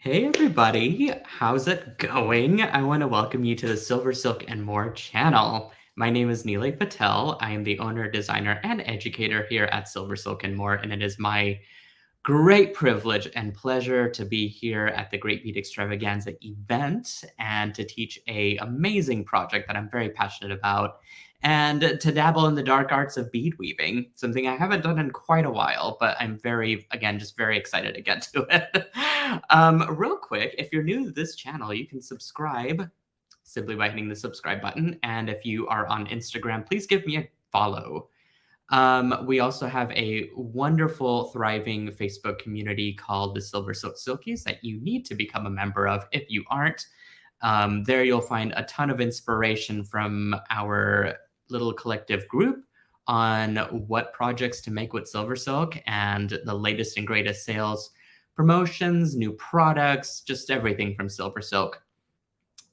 Hey everybody, how's it going? I want to welcome you to the SilverSilk and More channel. My name is Nilay Patel. I am the owner, designer, and educator here at SilverSilk and More, and it is my great privilege and pleasure to be here at the Great Bead Extravaganza event and to teach a amazing project that I'm very passionate about and to dabble in the dark arts of bead weaving, something I haven't done in quite a while, but I'm very, again, just very excited to get to it. Real quick, if you're new to this channel, you can subscribe simply by hitting the subscribe button. And if you are on Instagram, please give me a follow. We also have a wonderful, thriving Facebook community called the SilverSilk Silkies that you need to become a member of if you aren't. There you'll find a ton of inspiration from our little collective group on what projects to make with SilverSilk and the latest and greatest sales, promotions, new products, just everything from SilverSilk.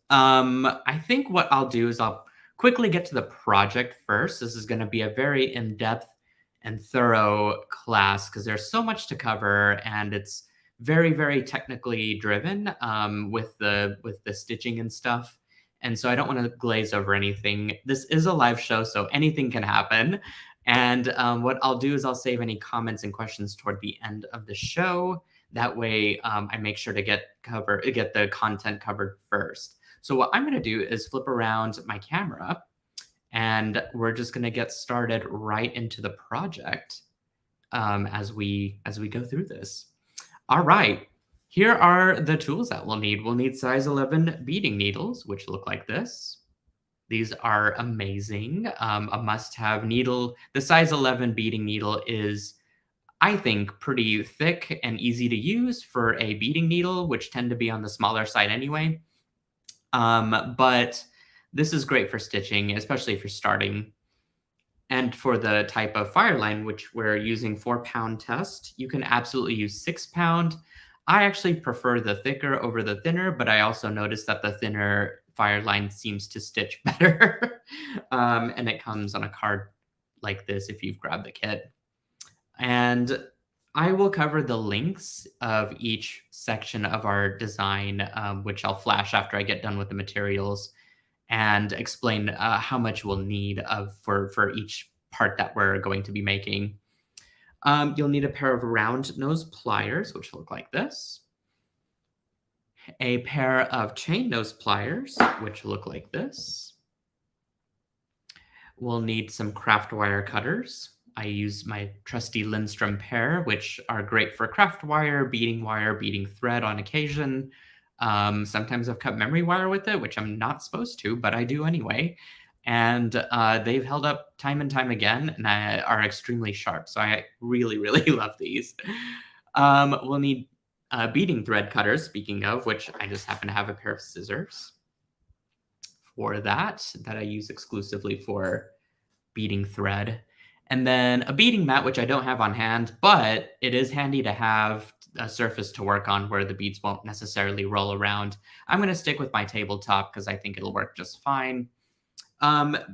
I think what I'll do is I'll quickly get to the project first. This is going to be a very in-depth and thorough class because there's so much to cover and it's very, very technically driven with the stitching and stuff. And so I don't want to glaze over anything. This is a live show, so anything can happen. And what I'll do is I'll save any comments and questions toward the end of the show. That way, I make sure to get the content covered first. So what I'm going to do is flip around my camera and we're just going to get started right into the project as we go through this. All right, here are the tools that we'll need. We'll need size 11 beading needles, which look like this. These are amazing, a must-have needle. The size 11 beading needle is, I think, pretty thick and easy to use for a beading needle, which tend to be on the smaller side anyway. But this is great for stitching, especially if you're starting. And for the type of fire line, which we're using 4-pound test, you can absolutely use 6-pound. I actually prefer the thicker over the thinner, but I also noticed that the thinner fire line seems to stitch better. And it comes on a card like this if you've grabbed the kit. And I will cover the links of each section of our design, which I'll flash after I get done with the materials and explain how much we'll need for each part that we're going to be making. You'll need a pair of round nose pliers, which look like this. A pair of chain nose pliers, which look like this. We'll need some craft wire cutters. I use my trusty Lindstrom pair, which are great for craft wire, beading thread on occasion. Sometimes I've cut memory wire with it, which I'm not supposed to, but I do anyway. And they've held up time and time again and are extremely sharp. So I really, really love these. We'll need beading thread cutters, speaking of, which I just happen to have a pair of scissors for that I use exclusively for beading thread. And then a beading mat, which I don't have on hand, but it is handy to have a surface to work on where the beads won't necessarily roll around. I'm going to stick with my tabletop because I think it'll work just fine.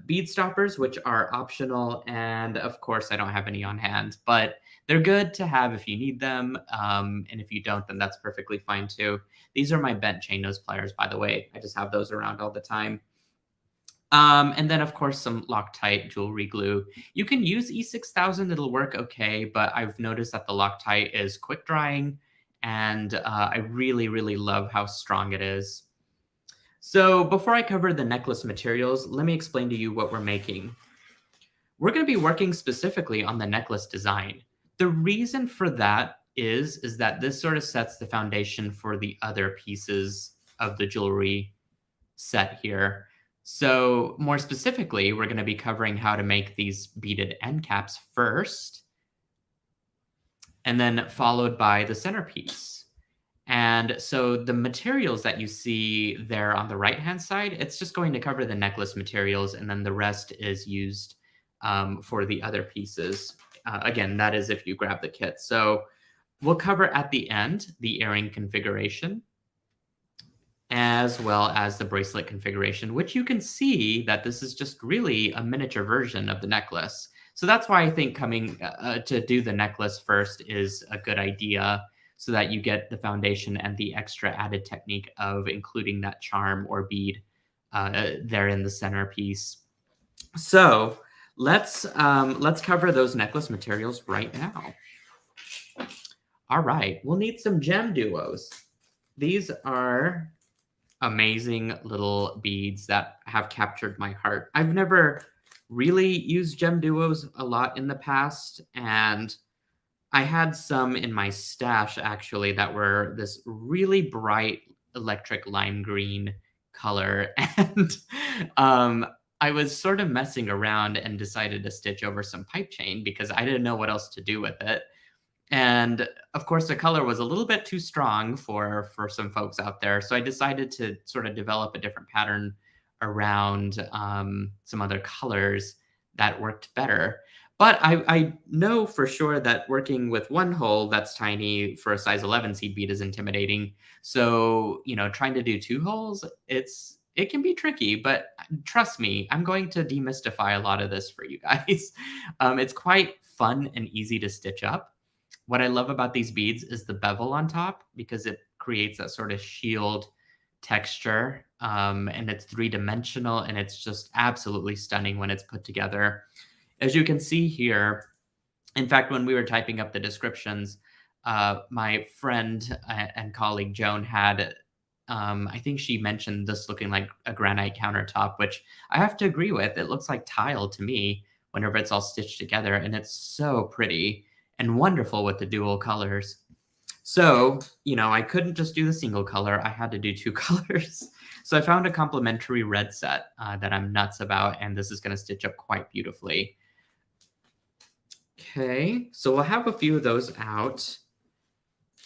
Bead stoppers, which are optional, and of course I don't have any on hand, but they're good to have if you need them, and if you don't, then that's perfectly fine too. These are my bent chain nose pliers, by the way. I just have those around all the time. And then, of course, some Locktite jewelry glue. You can use E6000, it'll work okay, but I've noticed that the Locktite is quick drying, and I really, really love how strong it is. So before I cover the necklace materials, let me explain to you what we're making. We're going to be working specifically on the necklace design. The reason for that is that this sort of sets the foundation for the other pieces of the jewelry set here. So more specifically, we're going to be covering how to make these beaded end caps first, and then followed by the centerpiece. And so the materials that you see there on the right-hand side, it's just going to cover the necklace materials, and then the rest is used for the other pieces. Again, that is if you grab the kit. So we'll cover at the end the earring configuration, as well as the bracelet configuration, which you can see that this is just really a miniature version of the necklace. So that's why I think coming to do the necklace first is a good idea. so that you get the foundation and the extra added technique of including that charm or bead there in the centerpiece. So let's cover those necklace materials right now. All right, we'll need some GemDuos. These are amazing little beads that have captured my heart. I've never really used GemDuos a lot in the past, and I had some in my stash actually that were this really bright electric lime green color. And um, I was sort of messing around and decided to stitch over some pipe chain because I didn't know what else to do with it. And of course, the color was a little bit too strong for some folks out there. So I decided to sort of develop a different pattern around some other colors that worked better. But I know for sure that working with one hole that's tiny for a size 11 seed bead is intimidating. So, trying to do two holes, it can be tricky, but trust me, I'm going to demystify a lot of this for you guys. It's quite fun and easy to stitch up. What I love about these beads is the bevel on top because it creates that sort of shield texture, and it's three-dimensional, and it's just absolutely stunning when it's put together. As you can see here, in fact, when we were typing up the descriptions, my friend and colleague Joan had, I think she mentioned this looking like a granite countertop, which I have to agree with. It looks like tile to me whenever it's all stitched together, and it's so pretty and wonderful with the dual colors. So, I couldn't just do the single color. I had to do two colors. So I found a complementary red set that I'm nuts about, and this is going to stitch up quite beautifully. Okay, so we'll have a few of those out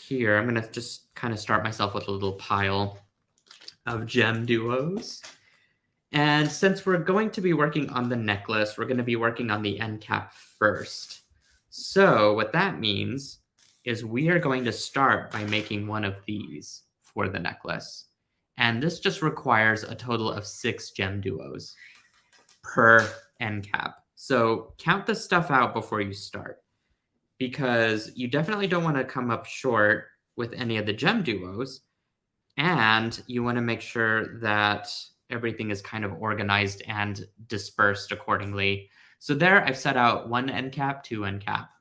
here. I'm going to just kind of start myself with a little pile of GemDuos. And since we're going to be working on the necklace, we're going to be working on the end cap first. So what that means is we are going to start by making one of these for the necklace. And this just requires a total of 6 GemDuos per end cap. So count the stuff out before you start, because you definitely don't want to come up short with any of the GemDuos, and you want to make sure that everything is kind of organized and dispersed accordingly. So there I've set out 1 end cap, 2 end cap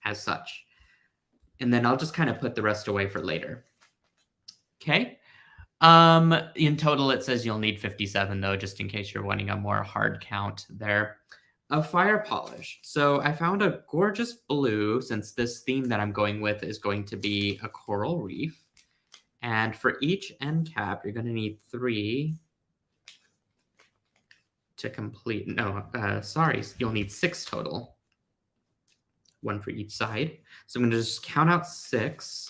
as such. And then I'll just kind of put the rest away for later. Okay. In total, it says you'll need 57 though, just in case you're wanting a more hard count there. A fire polish. So I found a gorgeous blue, since this theme that I'm going with is going to be a coral reef. And for each end cap, you're going to need 3 to complete. No, sorry, you'll need 6 total. 1 for each side. So I'm going to just count out 6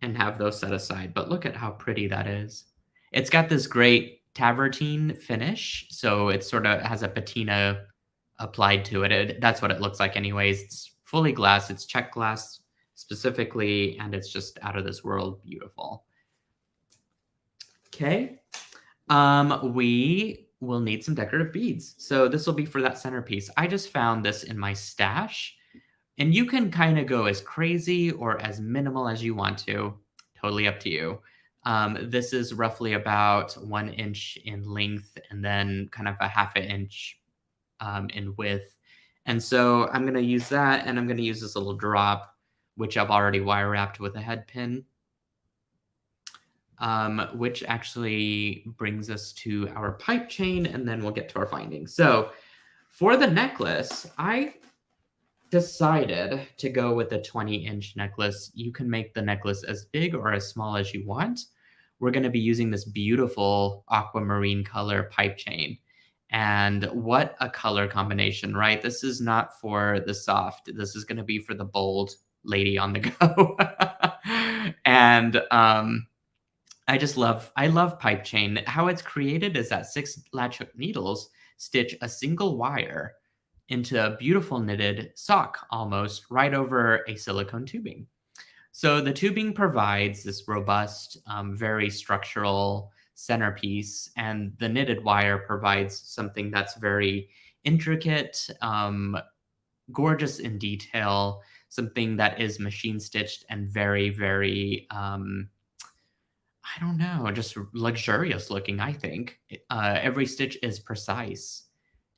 and have those set aside. But look at how pretty that is. It's got this great tavertine finish, so it sort of has a patina applied to it. That's what it looks like anyways. It's fully glass. It's check glass specifically, and it's just out of this world beautiful. Okay. We will need some decorative beads. So this will be for that centerpiece. I just found this in my stash, and you can kind of go as crazy or as minimal as you want to. Totally up to you. This is roughly about 1 inch in length and then kind of a ½ inch in width. And so I'm going to use that, and I'm going to use this little drop, which I've already wire wrapped with a head pin, which actually brings us to our pipe chain, and then we'll get to our findings. So for the necklace, I decided to go with a 20-inch necklace. You can make the necklace as big or as small as you want. We're going to be using this beautiful aquamarine color pipe chain. And what a color combination, right? This is not for the soft. This is going to be for the bold lady on the go. And I love pipe chain. How it's created is that 6 latch hook needles stitch a single wire into a beautiful knitted sock almost right over a silicone tubing. So the tubing provides this robust, very structural centerpiece, and the knitted wire provides something that's very intricate, gorgeous in detail. something that is machine stitched and very, very, I don't know, just luxurious looking, I think. Every stitch is precise.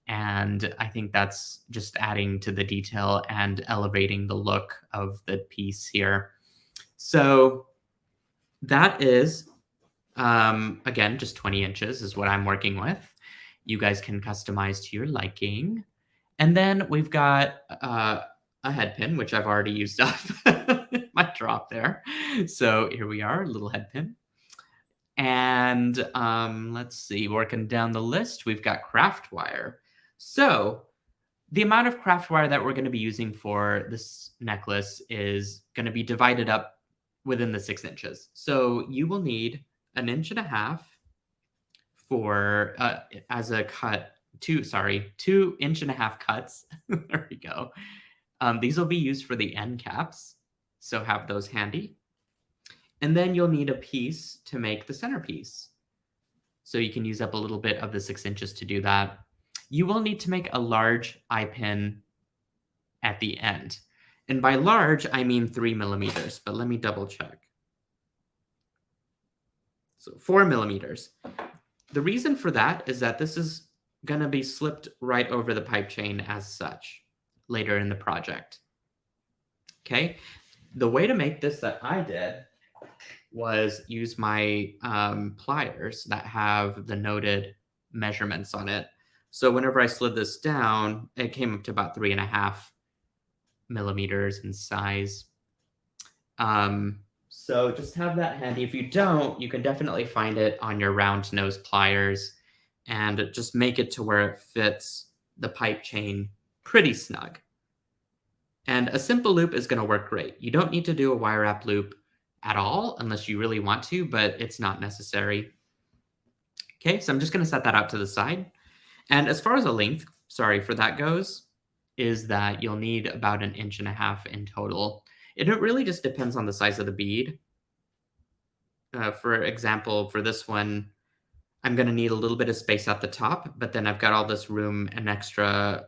And I think that's just adding to the detail and elevating the look of the piece here. So that is, again, just 20 inches is what I'm working with. You guys can customize to your liking. And then we've got a head pin, which I've already used up my drop there. So here we are, a little head pin. And let's see, working down the list, we've got craft wire. So the amount of craft wire that we're going to be using for this necklace is going to be divided up within the 6 inches. So you will need 1.5 inches for as a cut, 2.5 cuts. There we go. These will be used for the end caps, so have those handy. And then you'll need a piece to make the centerpiece. So you can use up a little bit of the 6 inches to do that. You will need to make a large eye pin at the end. And by large, I mean 3 millimeters, but let me double check. So 4 millimeters. The reason for that is that this is going to be slipped right over the pipe chain as such later in the project. Okay, the way to make this that I did was use my pliers that have the noted measurements on it. So whenever I slid this down, it came up to about 3.5 millimeters in size. So just have that handy. If you don't, you can definitely find it on your round nose pliers and just make it to where it fits the pipe chain pretty snug. And a simple loop is going to work great. You don't need to do a wire wrap loop at all unless you really want to, but it's not necessary. Okay, so I'm just going to set that out to the side. And as far as a length, sorry for that goes, is that you'll need about 1.5 inches in total. It really just depends on the size of the bead. For example, for this one, I'm going to need a little bit of space at the top, but then I've got all this room and extra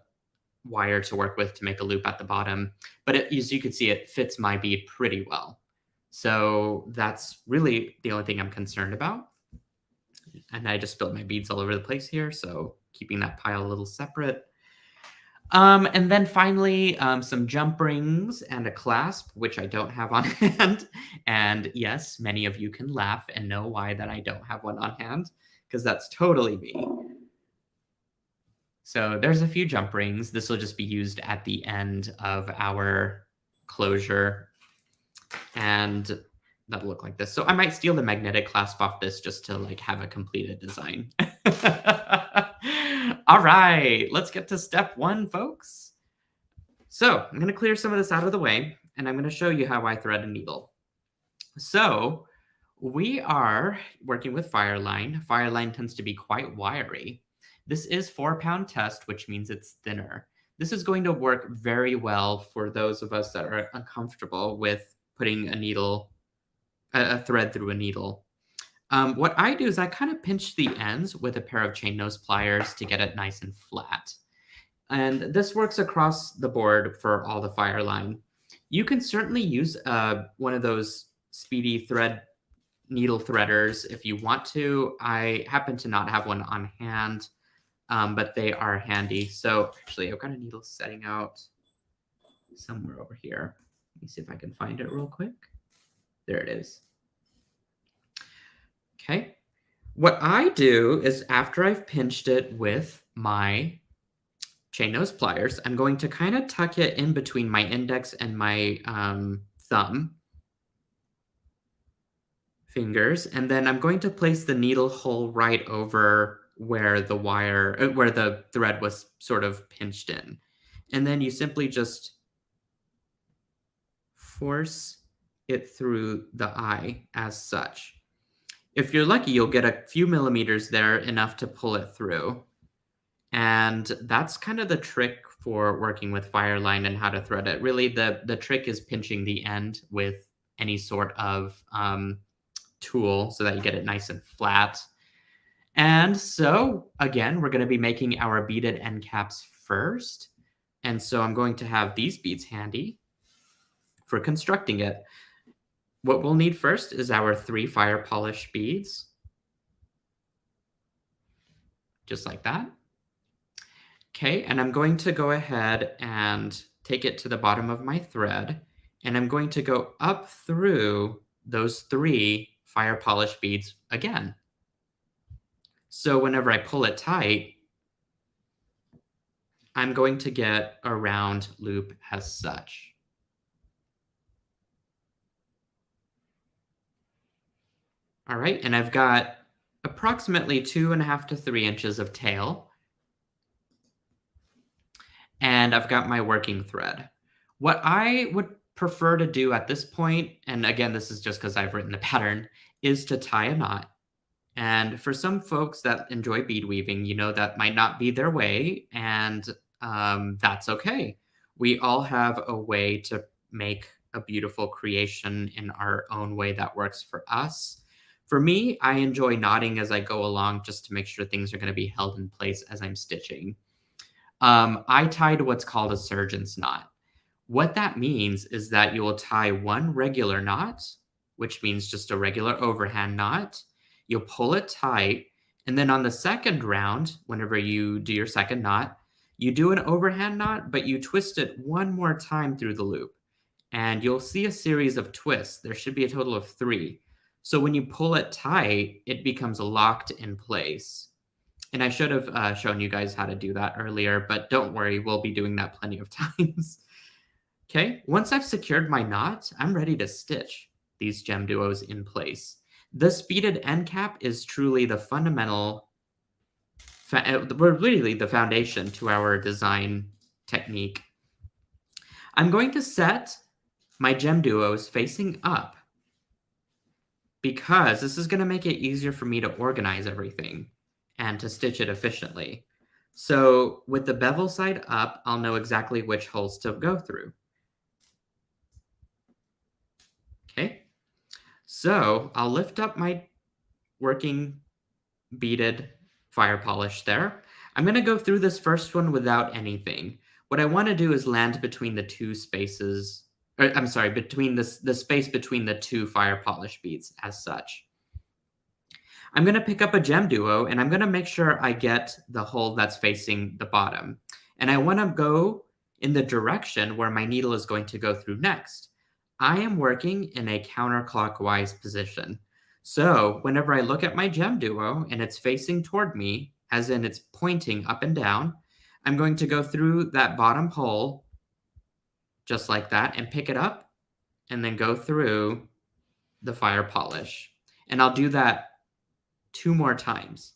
wire to work with to make a loop at the bottom. But as you can see, it fits my bead pretty well. So that's really the only thing I'm concerned about. And I just spilled my beads all over the place here, so keeping that pile a little separate. And then finally, some jump rings and a clasp, which I don't have on hand. And yes, many of you can laugh and know why that I don't have one on hand, because that's totally me. So there's a few jump rings. This will just be used at the end of our closure. And that'll look like this. So I might steal the magnetic clasp off this just to like have a completed design. All right, let's get to step 1, folks. So I'm going to clear some of this out of the way, and I'm going to show you how I thread a needle. So we are working with Fireline. Fireline tends to be quite wiry. This is 4-pound test, which means it's thinner. This is going to work very well for those of us that are uncomfortable with putting a thread through a needle. What I do is I kind of pinch the ends with a pair of chain nose pliers to get it nice and flat. And this works across the board for all the Fireline. You can certainly use one of those speedy needle threaders if you want to. I happen to not have one on hand, but they are handy. So actually, I've got a needle setting out somewhere over here. Let me see if I can find it real quick. There it is. Okay. What I do is after I've pinched it with my chain nose pliers, I'm going to kind of tuck it in between my index and my thumb fingers. And then I'm going to place the needle hole right over where the thread was sort of pinched in. And then you simply just force it through the eye as such. If you're lucky, you'll get a few millimeters there, enough to pull it through. And that's kind of the trick for working with Fireline and how to thread it. Really, the trick is pinching the end with any sort of tool so that you get it nice and flat. And so, again, we're going to be making our beaded end caps first. And so I'm going to have these beads handy. for constructing it. What we'll need first is our 3 fire polish beads. Just like that. Okay, and I'm going to go ahead and take it to the bottom of my thread, and I'm going to go up through those 3 fire polish beads again. So whenever I pull it tight, I'm going to get a round loop as such. All right, and I've got approximately 2.5 to 3 inches of tail. And I've got my working thread. What I would prefer to do at this point, and again, this is just because I've written the pattern, is to tie a knot. And for some folks that enjoy bead weaving, that might not be their way, and that's okay. We all have a way to make a beautiful creation in our own way that works for us. For me, I enjoy knotting as I go along just to make sure things are going to be held in place as I'm stitching. I tied what's called a surgeon's knot. What that means is that you will tie one regular knot, which means just a regular overhand knot. You'll pull it tight, and then on the second round, whenever you do your second knot, you do an overhand knot, but you twist it one more time through the loop. And you'll see a series of twists. There should be a total of 3. So when you pull it tight, it becomes locked in place. And I should have shown you guys how to do that earlier, but don't worry, we'll be doing that plenty of times. Okay, once I've secured my knot, I'm ready to stitch these GemDuos in place. This beaded end cap is truly the fundamental, really the foundation to our design technique. I'm going to set my GemDuos facing up because this is going to make it easier for me to organize everything and to stitch it efficiently. So with the bevel side up, I'll know exactly which holes to go through. Okay, so I'll lift up my working beaded fire polish there. I'm going to go through this first one without anything. What I want to do is land between the 2 spaces, or I'm sorry, between the space between the 2 fire polish beads as such. I'm going to pick up a GemDuo, and I'm going to make sure I get the hole that's facing the bottom. And I want to go in the direction where my needle is going to go through next. I am working in a counterclockwise position. So whenever I look at my GemDuo and it's facing toward me, as in it's pointing up and down, I'm going to go through that bottom hole just like that and pick it up and then go through the fire polish. And I'll do that 2 more times.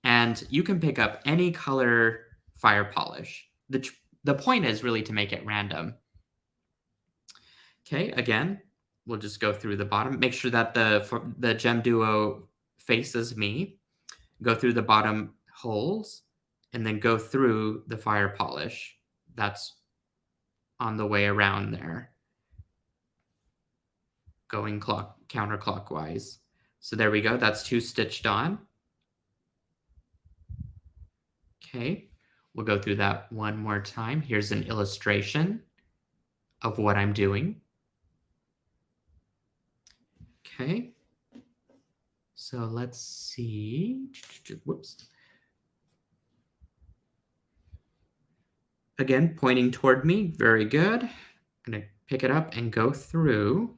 And you can pick up any color fire polish. The point is really to make it random. Okay, again, we'll just go through the bottom. Make sure that the GemDuo faces me. Go through the bottom holes and then go through the fire polish. That's on the way around there. Going counterclockwise. So there we go. That's 2 stitched on. Okay, we'll go through that one more time. Here's an illustration of what I'm doing. Okay, so let's see. Whoops. Again, pointing toward me. Very good. I'm going to pick it up and go through.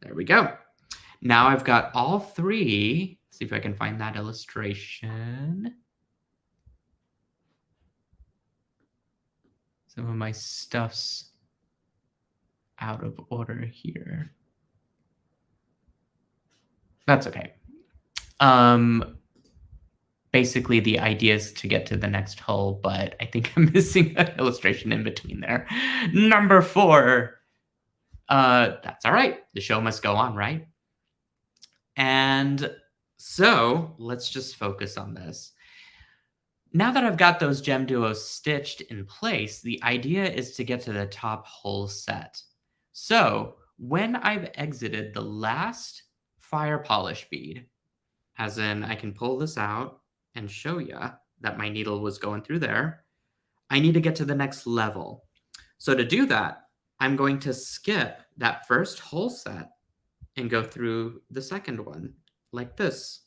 There we go. Now I've got all 3. Let's see if I can find that illustration. Some of my stuff's out of order here. That's okay. Basically, the idea is to get to the next hole, but I think I'm missing an illustration in between there. Number 4. That's all right. The show must go on, right? And so let's just focus on this. Now that I've got those GemDuos stitched in place, the idea is to get to the top hole set. So when I've exited the last fire polish bead, as in I can pull this out and show you that my needle was going through there, I need to get to the next level. So to do that, I'm going to skip that first hole set and go through the second one like this.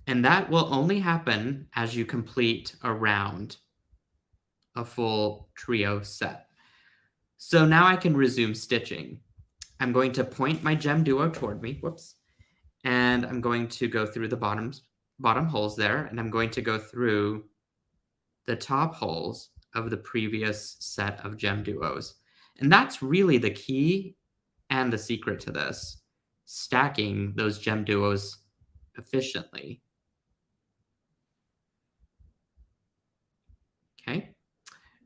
And that will only happen as you complete a round, a full trio set. So now I can resume stitching. I'm going to point my GemDuo toward me, whoops, and I'm going to go through the bottom holes there, and I'm going to go through the top holes of the previous set of GemDuos. And that's really the key and the secret to this, stacking those GemDuos efficiently. Okay.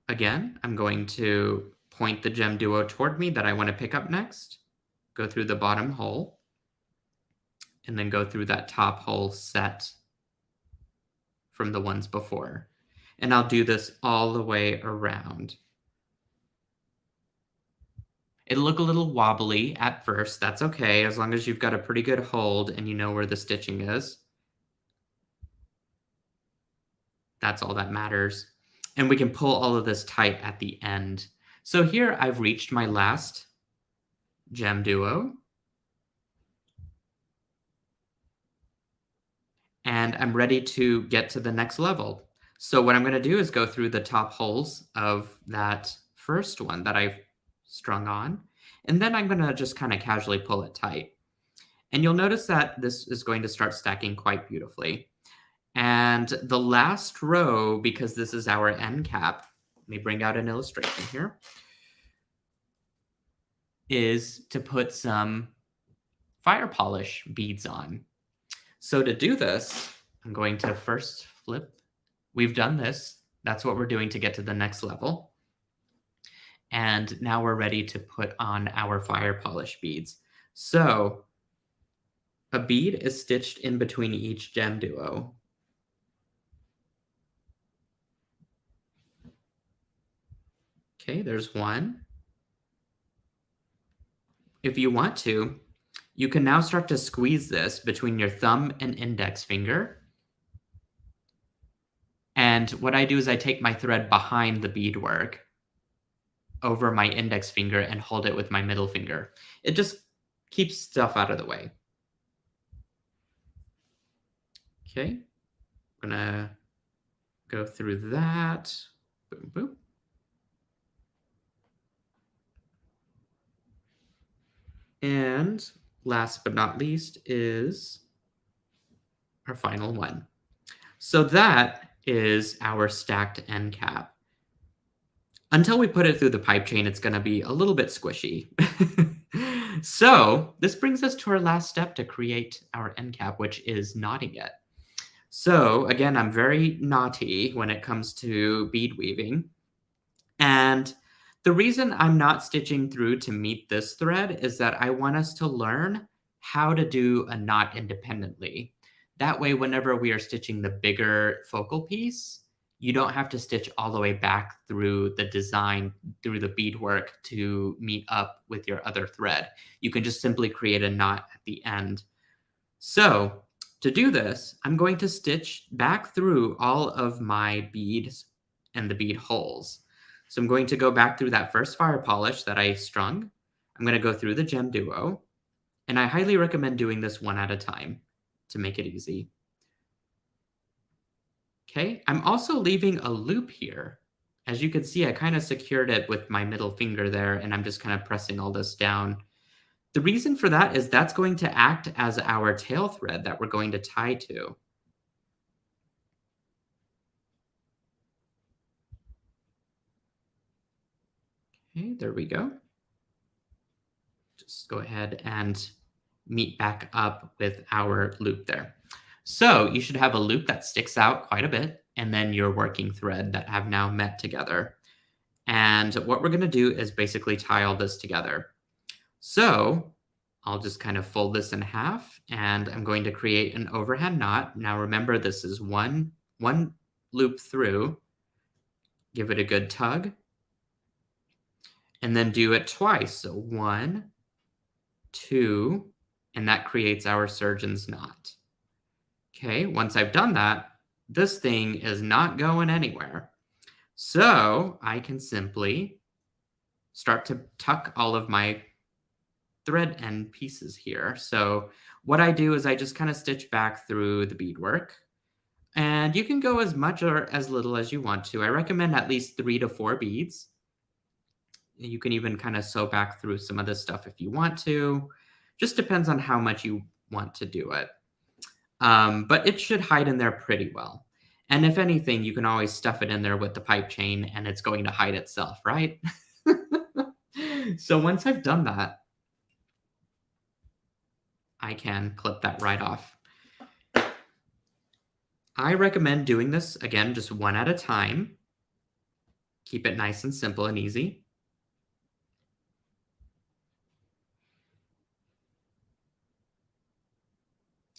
Again, I'm going to point the GemDuo toward me that I want to pick up next, go through the bottom hole, and then go through that top hole set from the ones before. And I'll do this all the way around. It'll look a little wobbly at first. That's okay, as long as you've got a pretty good hold and you know where the stitching is. That's all that matters. And we can pull all of this tight at the end. So here I've reached my last GemDuo. And I'm ready to get to the next level. So what I'm going to do is go through the top holes of that first one that I've strung on, and then I'm going to just kind of casually pull it tight. And you'll notice that this is going to start stacking quite beautifully. And the last row, because this is our end cap, let me bring out an illustration here, is to put some fire polish beads on. So to do this, I'm going to first flip. We've done this. That's what we're doing to get to the next level. And now we're ready to put on our fire polish beads. So a bead is stitched in between each GemDuo. Okay, there's one. If you want to, you can now start to squeeze this between your thumb and index finger. And what I do is I take my thread behind the beadwork over my index finger and hold it with my middle finger. It just keeps stuff out of the way. Okay, I'm gonna go through that. Boom, boom. And last but not least is our final one. So that is our stacked end cap. Until we put it through the pipe chain, it's going to be a little bit squishy. So this brings us to our last step to create our end cap, which is knotting it. So again, I'm very naughty when it comes to bead weaving. And the reason I'm not stitching through to meet this thread is that I want us to learn how to do a knot independently. That way, whenever we are stitching the bigger focal piece, you don't have to stitch all the way back through the design, through the beadwork to meet up with your other thread. You can just simply create a knot at the end. So to do this, I'm going to stitch back through all of my beads and the bead holes. So I'm going to go back through that first fire polish that I strung. I'm going to go through the GemDuo, and I highly recommend doing this one at a time to make it easy. Okay, I'm also leaving a loop here. As you can see, I kind of secured it with my middle finger there, and I'm just kind of pressing all this down. The reason for that is that's going to act as our tail thread that we're going to tie to. Okay, there we go. Just go ahead and meet back up with our loop there. So you should have a loop that sticks out quite a bit, and then your working thread that have now met together. And what we're going to do is basically tie all this together. So I'll just kind of fold this in half, and I'm going to create an overhand knot. Now remember, this is one loop through. Give it a good tug. And then do it twice. So 1, 2, and that creates our surgeon's knot. Okay, once I've done that, this thing is not going anywhere. So I can simply start to tuck all of my thread end pieces here. So what I do is I just kind of stitch back through the beadwork. And you can go as much or as little as you want to. I recommend at least 3 to 4 beads. You can even kind of sew back through some of this stuff if you want to. Just depends on how much you want to do it. But it should hide in there pretty well. And if anything, you can always stuff it in there with the pipe chain and it's going to hide itself, right? So once I've done that, I can clip that right off. I recommend doing this, again, just one at a time. Keep it nice and simple and easy.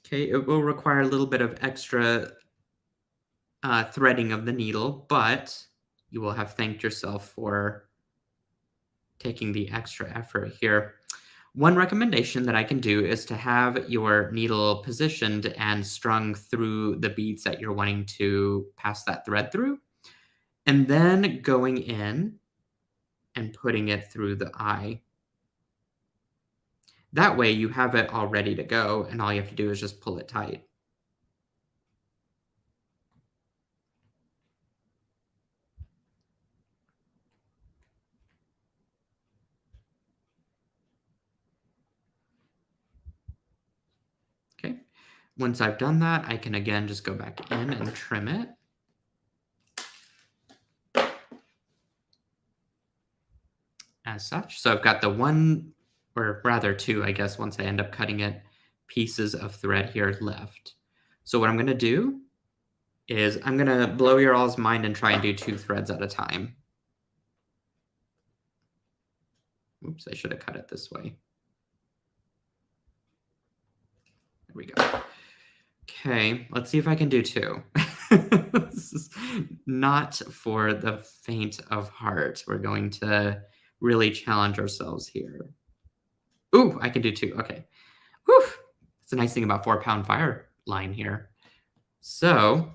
Okay, it will require a little bit of extra threading of the needle, but you will have thanked yourself for taking the extra effort here. One recommendation that I can do is to have your needle positioned and strung through the beads that you're wanting to pass that thread through, and then going in and putting it through the eye. That way you have it all ready to go, and all you have to do is just pull it tight. Okay. Once I've done that, I can again just go back in and trim it. As such. So I've got the one, or rather two, I guess, once I end up cutting it, pieces of thread here left. So what I'm going to do is I'm going to blow your all's mind and try and do 2 threads at a time. Oops, I should have cut it this way. There we go. Okay, let's see if I can do 2. This is not for the faint of heart. We're going to really challenge ourselves here. Ooh, I can do 2. Okay. Whew. That's a nice thing about 4-pound fire line here. So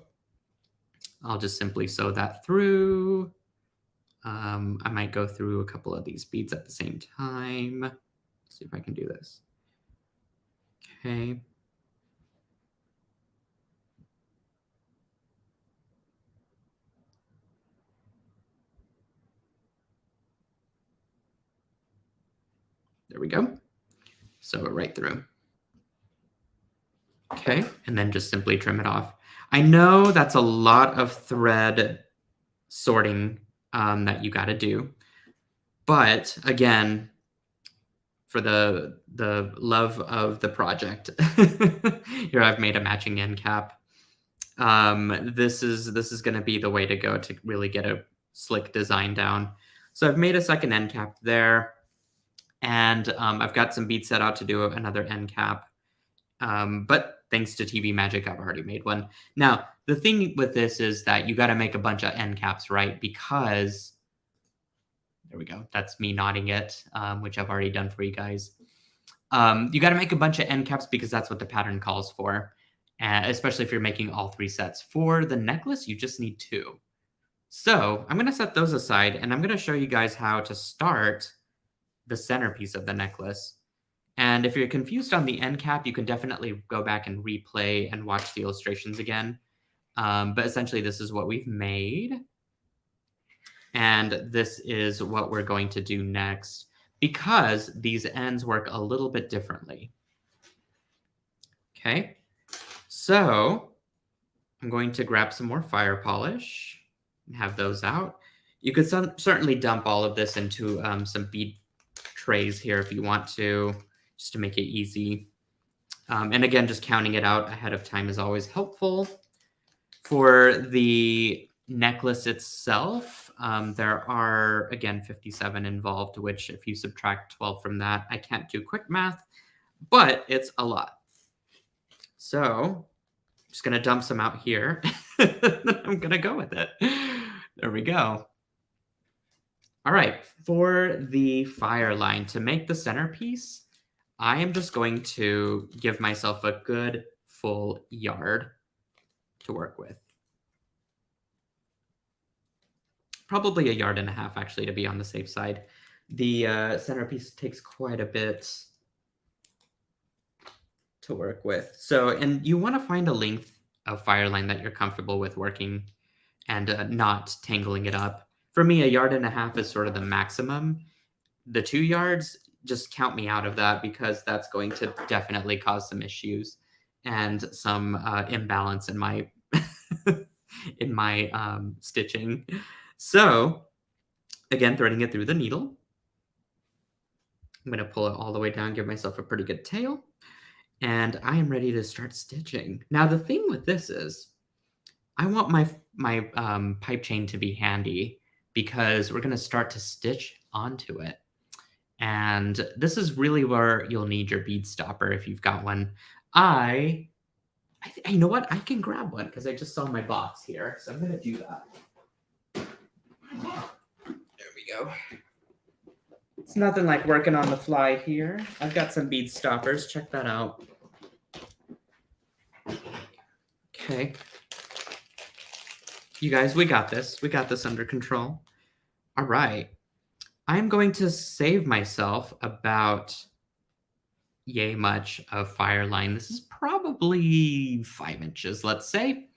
I'll just simply sew that through. I might go through a couple of these beads at the same time. Let's see if I can do this. Okay. There we go. Sew it right through. Okay, and then just simply trim it off. I know that's a lot of thread sorting that you got to do, but again, for the love of the project, here I've made a matching end cap. This is going to be the way to go to really get a slick design down. So I've made a second end cap there, and I've got some beads set out to do another end cap. But thanks to TV magic, I've already made one. Now, the thing with this is that you got to make a bunch of end caps, right? Because, there we go. That's me nodding it, which I've already done for you guys. You got to make a bunch of end caps because that's what the pattern calls for, especially if you're making all 3 sets. For the necklace, you just need 2. So I'm going to set those aside, and I'm going to show you guys how to start the centerpiece of the necklace. And if you're confused on the end cap, you can definitely go back and replay and watch the illustrations again. But essentially, this is what we've made. And this is what we're going to do next, because these ends work a little bit differently. Okay, so I'm going to grab some more fire polish and have those out. You could certainly dump all of this into some bead trays here if you want to, just to make it easy. And again, just counting it out ahead of time is always helpful. For the necklace itself, there are, again, 57 involved, which if you subtract 12 from that, I can't do quick math, but it's a lot. So I'm just going to dump some out here. I'm going to go with it. There we go. All right, for the fire line, to make the centerpiece, I am just going to give myself a good full yard to work with. Probably a yard and a half, actually, to be on the safe side. The centerpiece takes quite a bit to work with. So, and you want to find a length of fire line that you're comfortable with working and not tangling it up. For me, a yard and a half is sort of the maximum. The 2 yards, just count me out of that because that's going to definitely cause some issues and some imbalance in my in my stitching. So again, threading it through the needle. I'm going to pull it all the way down, give myself a pretty good tail, and I am ready to start stitching. Now the thing with this is I want my pipe chain to be handy because we're going to start to stitch onto it. And this is really where you'll need your bead stopper if you've got one. You know what? I can grab one because I just saw my box here. So I'm going to do that. There we go. It's nothing like working on the fly here. I've got some bead stoppers. Check that out. Okay. You guys, we got this. We got this under control. All right. I'm going to save myself about yay much of fire line. This is probably 5 inches, let's say.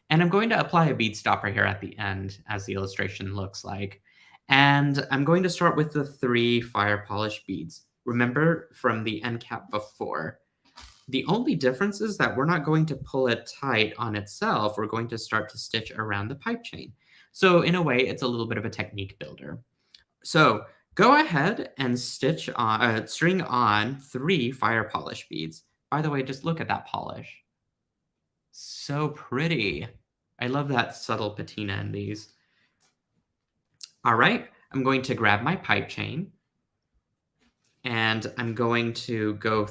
And I'm going to apply a bead stopper here at the end, as the illustration looks like. And I'm going to start with the 3 fire polish beads. Remember from the end cap before, the only difference is that we're not going to pull it tight on itself. We're going to start to stitch around the pipe chain. So in a way, it's a little bit of a technique builder. So go ahead and string on 3 fire polish beads. By the way, just look at that polish. So pretty. I love that subtle patina in these. All right, I'm going to grab my pipe chain and I'm going to go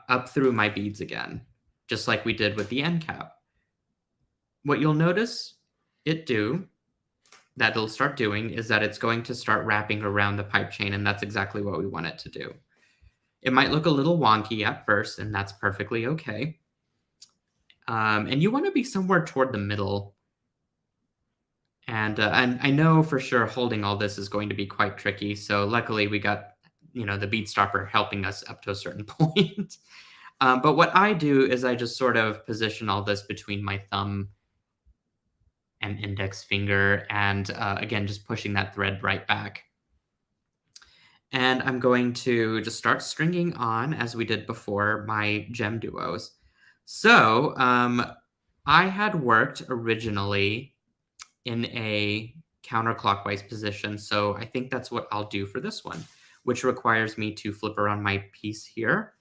up through my beads again, just like we did with the end cap. What you'll notice that it'll start doing is that it's going to start wrapping around the pipe chain, and that's exactly what we want it to do. It might look a little wonky at first, and that's perfectly okay. And you want to be somewhere toward the middle. And I know for sure holding all this is going to be quite tricky. So luckily we got, the bead stopper helping us up to a certain point. But what I do is I just sort of position all this between my thumb and index finger, and again, just pushing that thread right back. And I'm going to just start stringing on, as we did before, my GemDuos. So I had worked originally in a counterclockwise position, so I think that's what I'll do for this one, which requires me to flip around my piece here.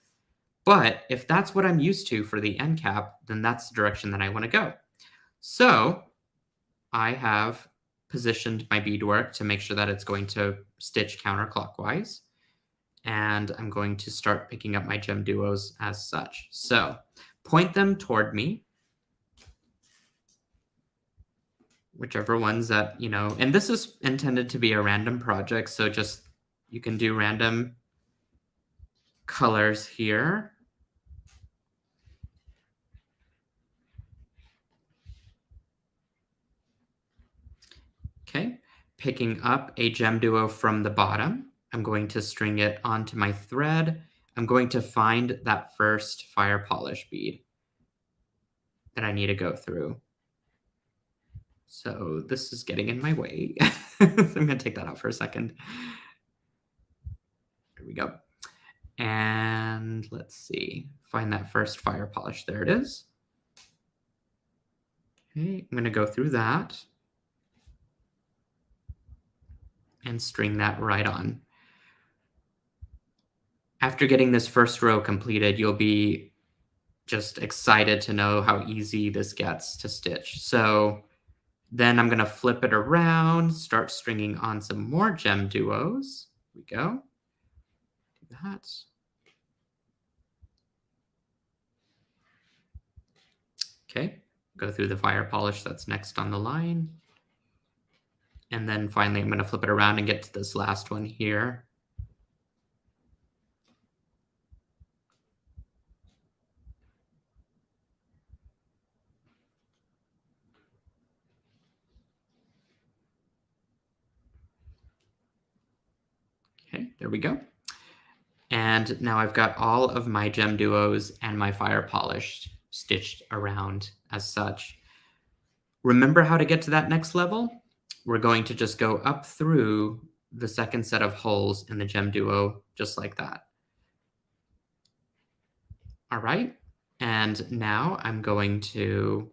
But if that's what I'm used to for the end cap, then that's the direction that I want to go. So I have positioned my beadwork to make sure that it's going to stitch counterclockwise. And I'm going to start picking up my GemDuos as such. So point them toward me, whichever ones that, and this is intended to be a random project. So just, you can do random colors here. Okay, picking up a GemDuo from the bottom. I'm going to string it onto my thread. I'm going to find that first fire polish bead that I need to go through. So this is getting in my way. I'm going to take that out for a second. There we go. And let's see, find that first fire polish. There it is. Okay, I'm going to go through that and string that right on. After getting this first row completed, you'll be just excited to know how easy this gets to stitch. So then I'm going to flip it around, start stringing on some more GemDuos. Here we go. Do that. Okay, go through the fire polish that's next on the line. And then finally, I'm going to flip it around and get to this last one here. There we go. And now I've got all of my GemDuos and my fire polish stitched around as such. Remember how to get to that next level? We're going to just go up through the second set of holes in the GemDuo, just like that. All right. And now I'm going to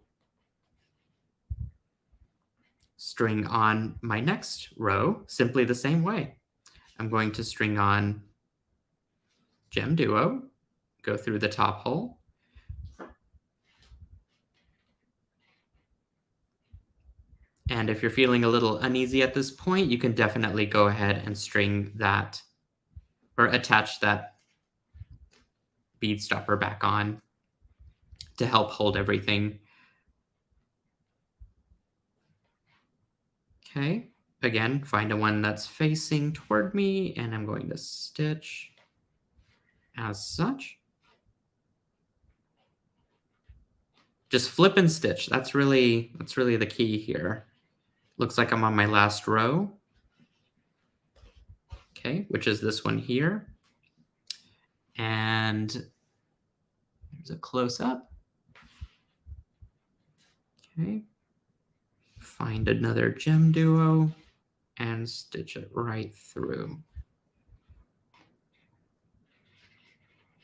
string on my next row simply the same way. I'm going to string on GemDuo, go through the top hole, and if you're feeling a little uneasy at this point, you can definitely go ahead and string that or attach that bead stopper back on to help hold everything. Okay, again, find a one that's facing toward me, and I'm going to stitch as such. Just flip and stitch. That's really the key here. Looks like I'm on my last row. Okay, which is this one here. And there's a close up. Okay. Find another GemDuo and stitch it right through.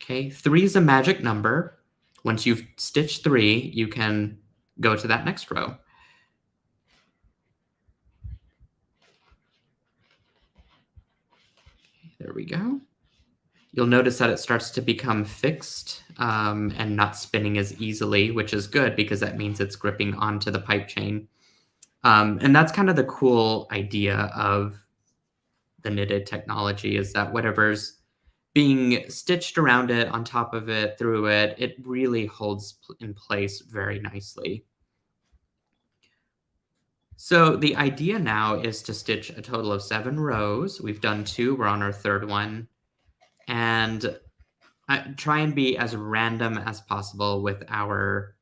Okay, 3 is a magic number. Once you've stitched 3, you can go to that next row. Okay, there we go. You'll notice that it starts to become fixed and not spinning as easily, which is good because that means it's gripping onto the pipe chain. And that's kind of the cool idea of the knitted technology, is that whatever's being stitched around it, on top of it, through it, it really holds in place very nicely. So the idea now is to stitch a total of 7 rows. We've done 2, we're on our 3rd one. And try and be as random as possible with our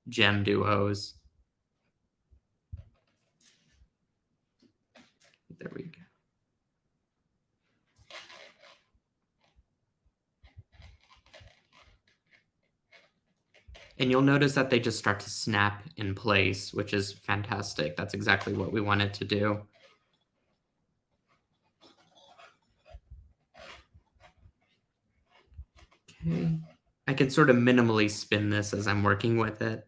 GemDuos. There we go. And you'll notice that they just start to snap in place, which is fantastic. That's exactly what we wanted to do. Okay. I can sort of minimally spin this as I'm working with it.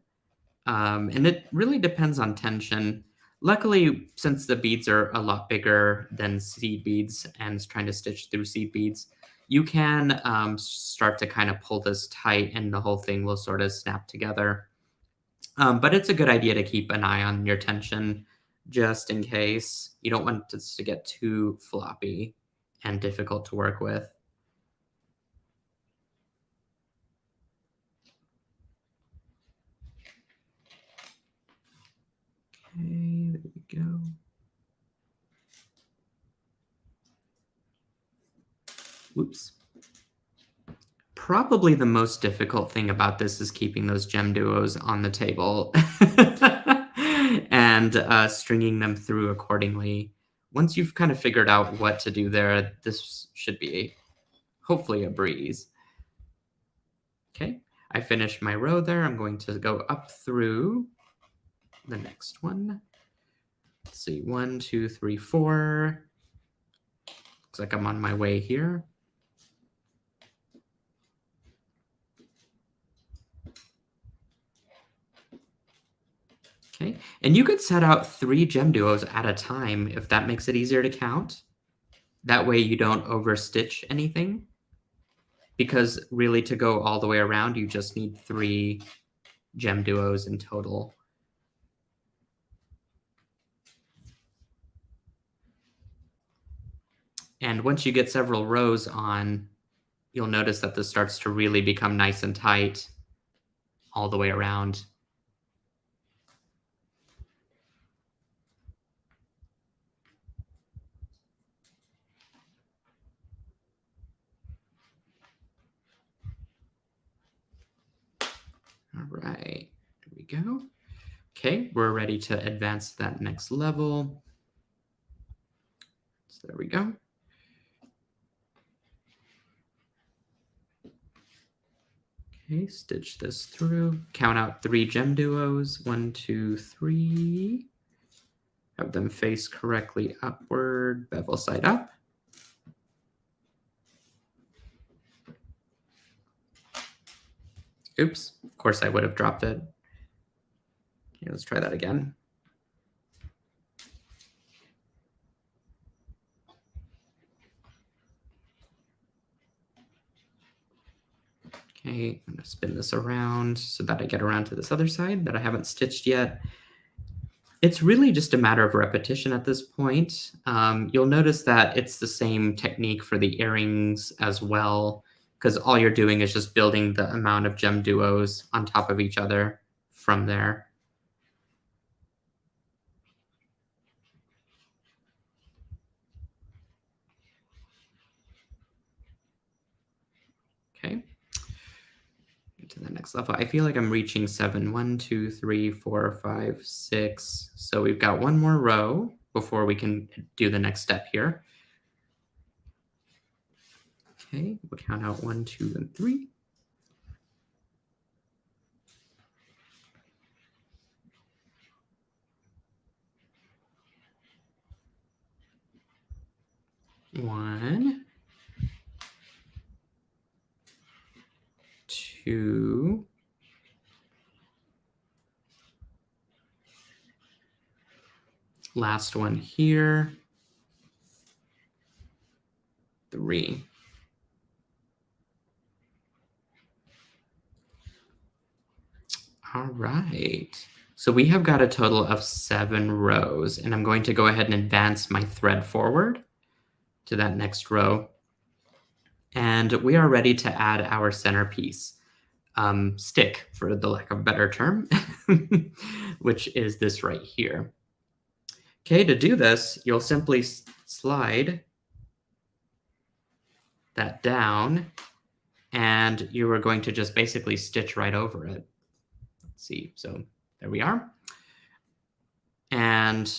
And it really depends on tension. Luckily, since the beads are a lot bigger than seed beads and trying to stitch through seed beads, you can start to kind of pull this tight and the whole thing will sort of snap together. But it's a good idea to keep an eye on your tension just in case. You don't want this to get too floppy and difficult to work with. Okay, there we go. Whoops. Probably the most difficult thing about this is keeping those GemDuos on the table and stringing them through accordingly. Once you've kind of figured out what to do there, this should be hopefully a breeze. Okay, I finished my row there. I'm going to go up through the next one. Let's see, 1, 2, 3, 4. Looks like I'm on my way here. Okay, and you could set out 3 GemDuos at a time if that makes it easier to count. That way you don't overstitch anything. Because really to go all the way around, you just need 3 GemDuos in total. And once you get several rows on, you'll notice that this starts to really become nice and tight all the way around. All right, there we go. Okay, we're ready to advance to that next level. So there we go. Okay, stitch this through. Count out 3 GemDuos. 1, 2, 3. Have them face correctly upward, bevel side up. Oops, of course I would have dropped it. Okay, let's try that again. Okay, I'm gonna spin this around so that I get around to this other side that I haven't stitched yet. It's really just a matter of repetition at this point. You'll notice that it's the same technique for the earrings as well, because all you're doing is just building the amount of GemDuos on top of each other from there. Okay. To the next level. I feel like I'm reaching 7. 1, 2, 3, 4, 5, 6. So we've got one more row before we can do the next step here. Okay, we'll count out 1, 2, and 3. One, two, last one here, 3. All right. So we have got a total of 7 rows, and I'm going to go ahead and advance my thread forward to that next row. And we are ready to add our centerpiece. Stick, for the lack of a better term, which is this right here. Okay, to do this, you'll simply slide that down, and you are going to just basically stitch right over it. Let's see, so there we are. And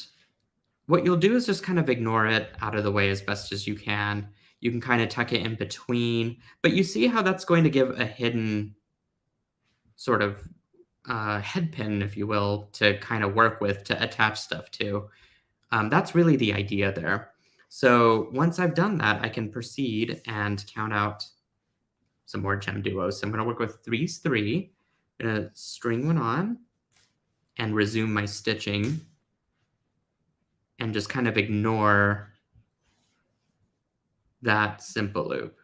what you'll do is just kind of ignore it out of the way as best as you can. You can kind of tuck it in between, but you see how that's going to give a hidden sort of head pin, if you will, to kind of work with to attach stuff to. That's really the idea there. So once I've done that, I can proceed and count out some more GemDuos. So I'm going to work with 3's 3. I'm going to string one on and resume my stitching and just kind of ignore that simple loop.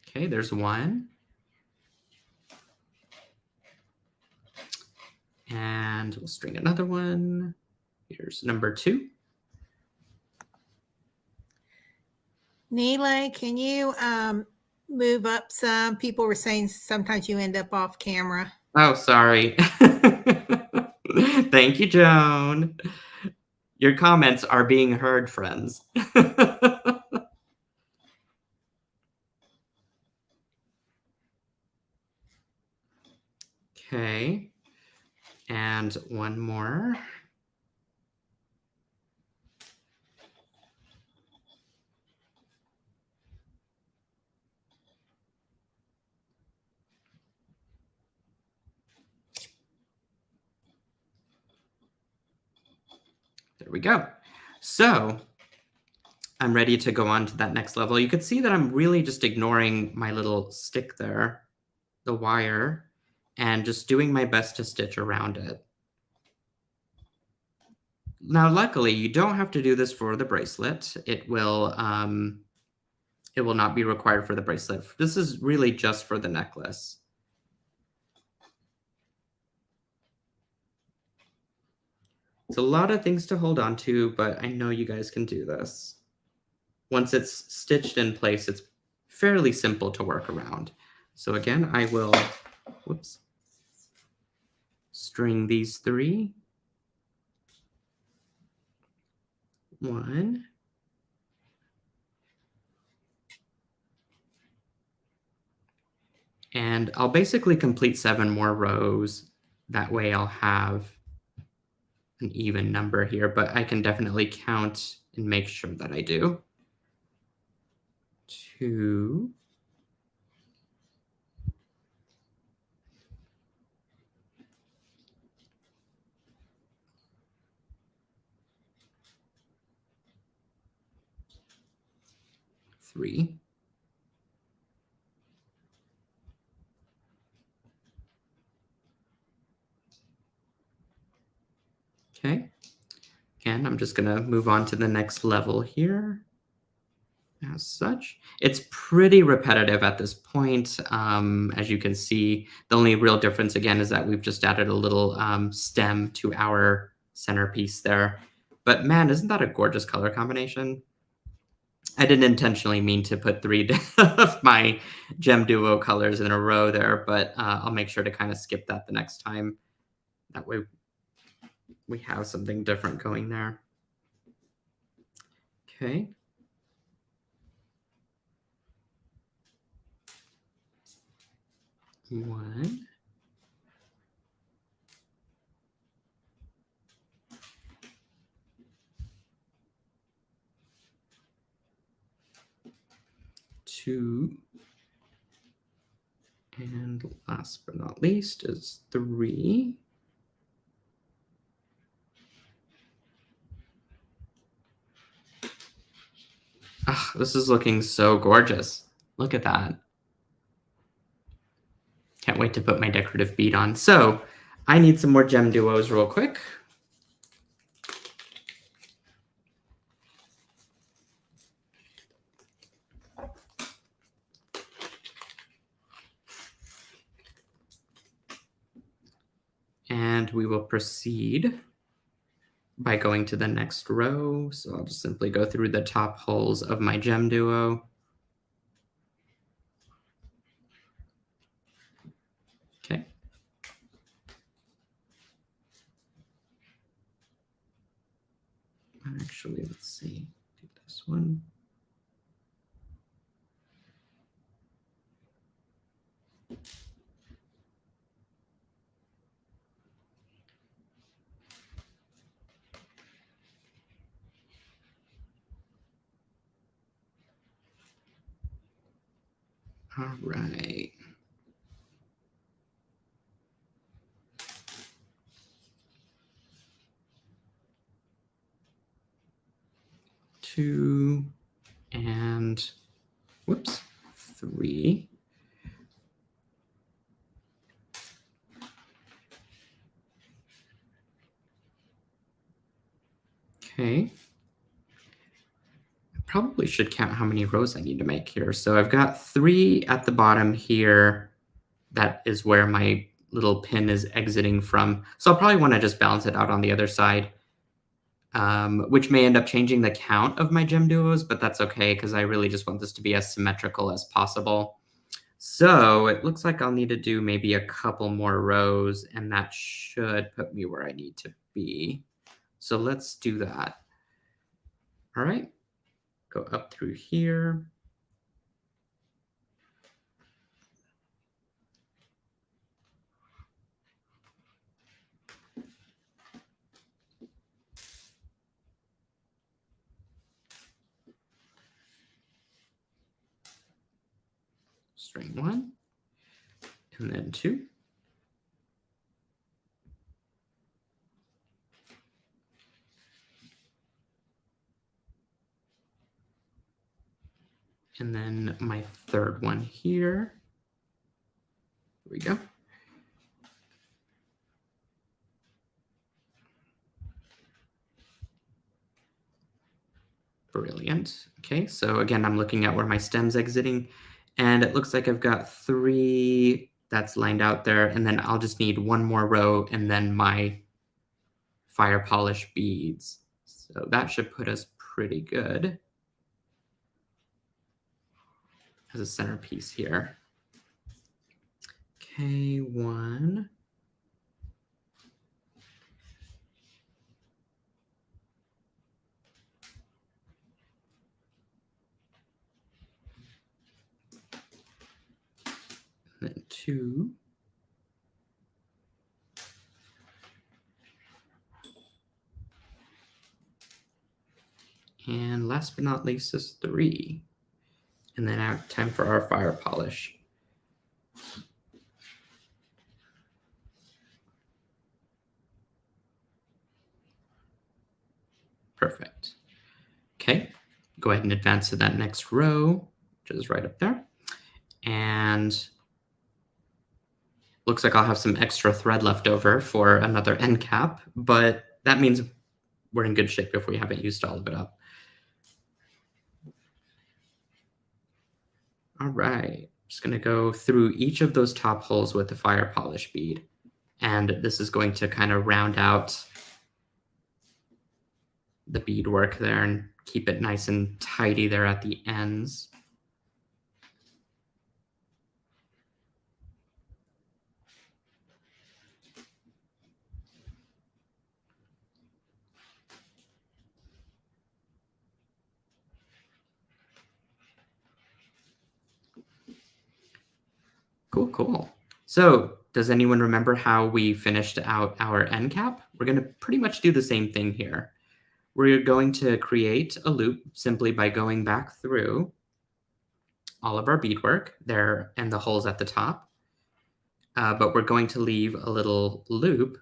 Okay, there's one. And we'll string another one. Here's number 2. Neela, can you move up some? People were saying sometimes you end up off camera. Oh, sorry. Thank you, Joan. Your comments are being heard, friends. Okay. And one more. There we go. So I'm ready to go on to that next level. You could see that I'm really just ignoring my little stick there, the wire, and just doing my best to stitch around it. Now, luckily, you don't have to do this for the bracelet. It will not be required for the bracelet. This is really just for the necklace. It's a lot of things to hold on to, but I know you guys can do this. Once it's stitched in place, it's fairly simple to work around. So again, I will, whoops, string these 3. 1. And I'll basically complete 7 more rows. That way I'll have an even number here, but I can definitely count and make sure that I do. 2, 3, okay. And I'm just gonna move on to the next level here. As such, it's pretty repetitive at this point. As you can see, the only real difference again is that we've just added a little stem to our centerpiece there. But man, isn't that a gorgeous color combination? I didn't intentionally mean to put 3 of my GemDuo colors in a row there, but I'll make sure to kind of skip that the next time. That way we have something different going there. Okay. 1, 2, and last but not least is 3. Ah, this is looking so gorgeous. Look at that. Can't wait to put my decorative bead on. So I need some more GemDuos real quick. And we will proceed by going to the next row. So I'll just simply go through the top holes of my GemDuo. Okay. Actually, let's see. Do this one. All right. Two and whoops, 3. Okay. I probably should count how many rows I need to make here. So I've got 3 at the bottom here. That is where my little pin is exiting from. So I'll probably want to just balance it out on the other side, which may end up changing the count of my GemDuos, but that's okay because I really just want this to be as symmetrical as possible. So it looks like I'll need to do maybe a couple more rows, and that should put me where I need to be. So let's do that. All right, go up through here. String 1, and then 2. And then my third one here. Here we go. Brilliant. Okay, so again, I'm looking at where my stem's exiting, and it looks like I've got 3 that's lined out there, and then I'll just need 1 more row and then my fire polish beads. So that should put us pretty good as a centerpiece here. Okay, 1. Then 2. And last but not least is 3. And then now time for our fire polish. Perfect. Okay, go ahead and advance to that next row, which is right up there. And looks like I'll have some extra thread left over for another end cap, but that means we're in good shape if we haven't used all of it up. All right, just gonna go through each of those top holes with the fire polish bead. And this is going to kind of round out the beadwork there and keep it nice and tidy there at the ends. Cool, cool. So does anyone remember how we finished out our end cap? We're going to pretty much do the same thing here. We're going to create a loop simply by going back through all of our beadwork there and the holes at the top. But we're going to leave a little loop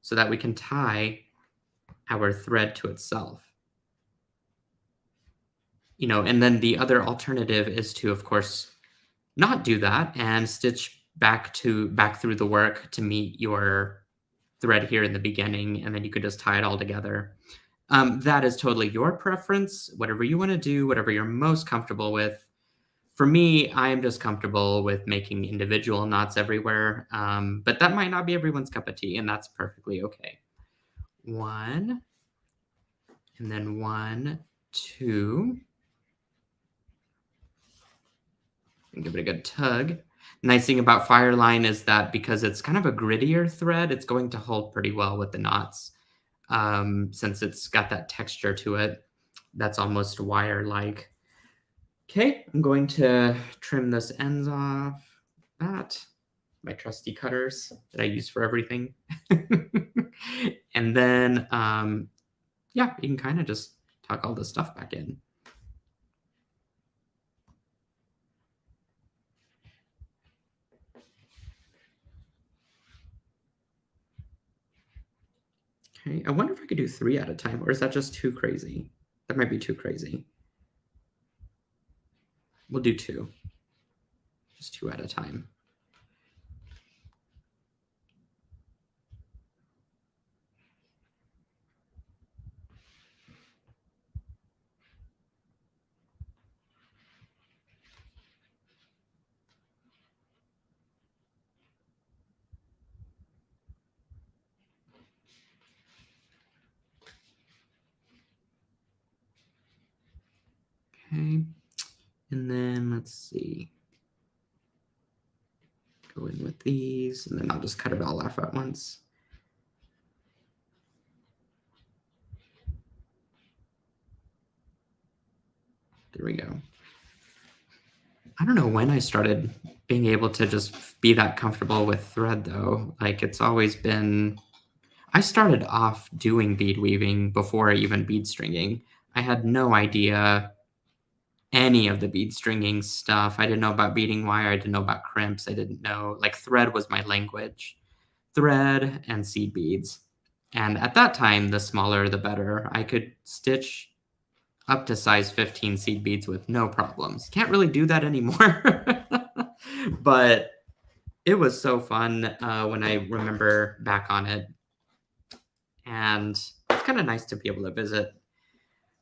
so that we can tie our thread to itself. You know, and then the other alternative is to, of course, not do that and stitch back through the work to meet your thread here in the beginning, and then you could just tie it all together. That is totally your preference, whatever you want to do, whatever you're most comfortable with. For me, I am just comfortable with making individual knots everywhere, but that might not be everyone's cup of tea, and that's perfectly okay. 1, and then 1, 2, and give it a good tug. Nice thing about Fireline is that because it's kind of a grittier thread, it's going to hold pretty well with the knots. Since it's got that texture to it, that's almost wire-like. Okay, I'm going to trim those ends off. That, my trusty cutters that I use for everything. And then, yeah, you can kind of just tuck all this stuff back in. Okay, I wonder if I could do 3 at a time, or is that just too crazy? That might be too crazy. We'll do 2. Just 2 at a time. Okay, and then let's see. Go in with these, and then I'll just cut it all off at once. There we go. I don't know when I started being able to just be that comfortable with thread, though. Like, it's always been... I started off doing bead weaving before even bead stringing. I had no idea any of the bead stringing stuff. I didn't know about beading wire. I didn't know about crimps. I didn't know... Like, thread was my language. Thread and seed beads. And at that time, the smaller, the better. I could stitch up to size 15 seed beads with no problems. Can't really do that anymore. But it was so fun when I remember back on it. And it's kind of nice to be able to visit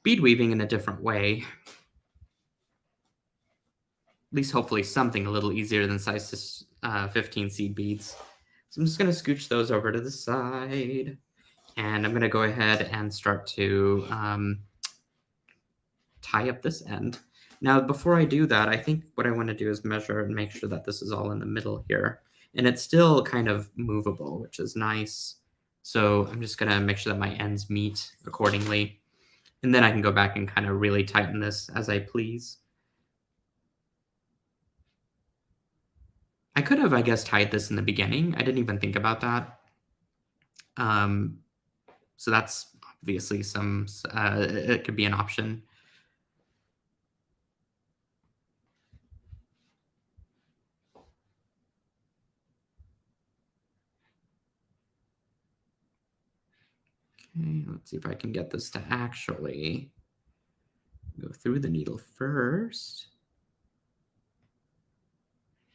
bead weaving in a different way. At least hopefully something a little easier than size 15 seed beads. So I'm just going to scooch those over to the side. And I'm going to go ahead and start to tie up this end. Now, before I do that, I think what I want to do is measure and make sure that this is all in the middle here. And it's still kind of movable, which is nice. So I'm just going to make sure that my ends meet accordingly. And then I can go back and kind of really tighten this as I please. I could have, I guess, tied this in the beginning. I didn't even think about that. So that's obviously it could be an option. Okay, let's see if I can get this to actually go through the needle first.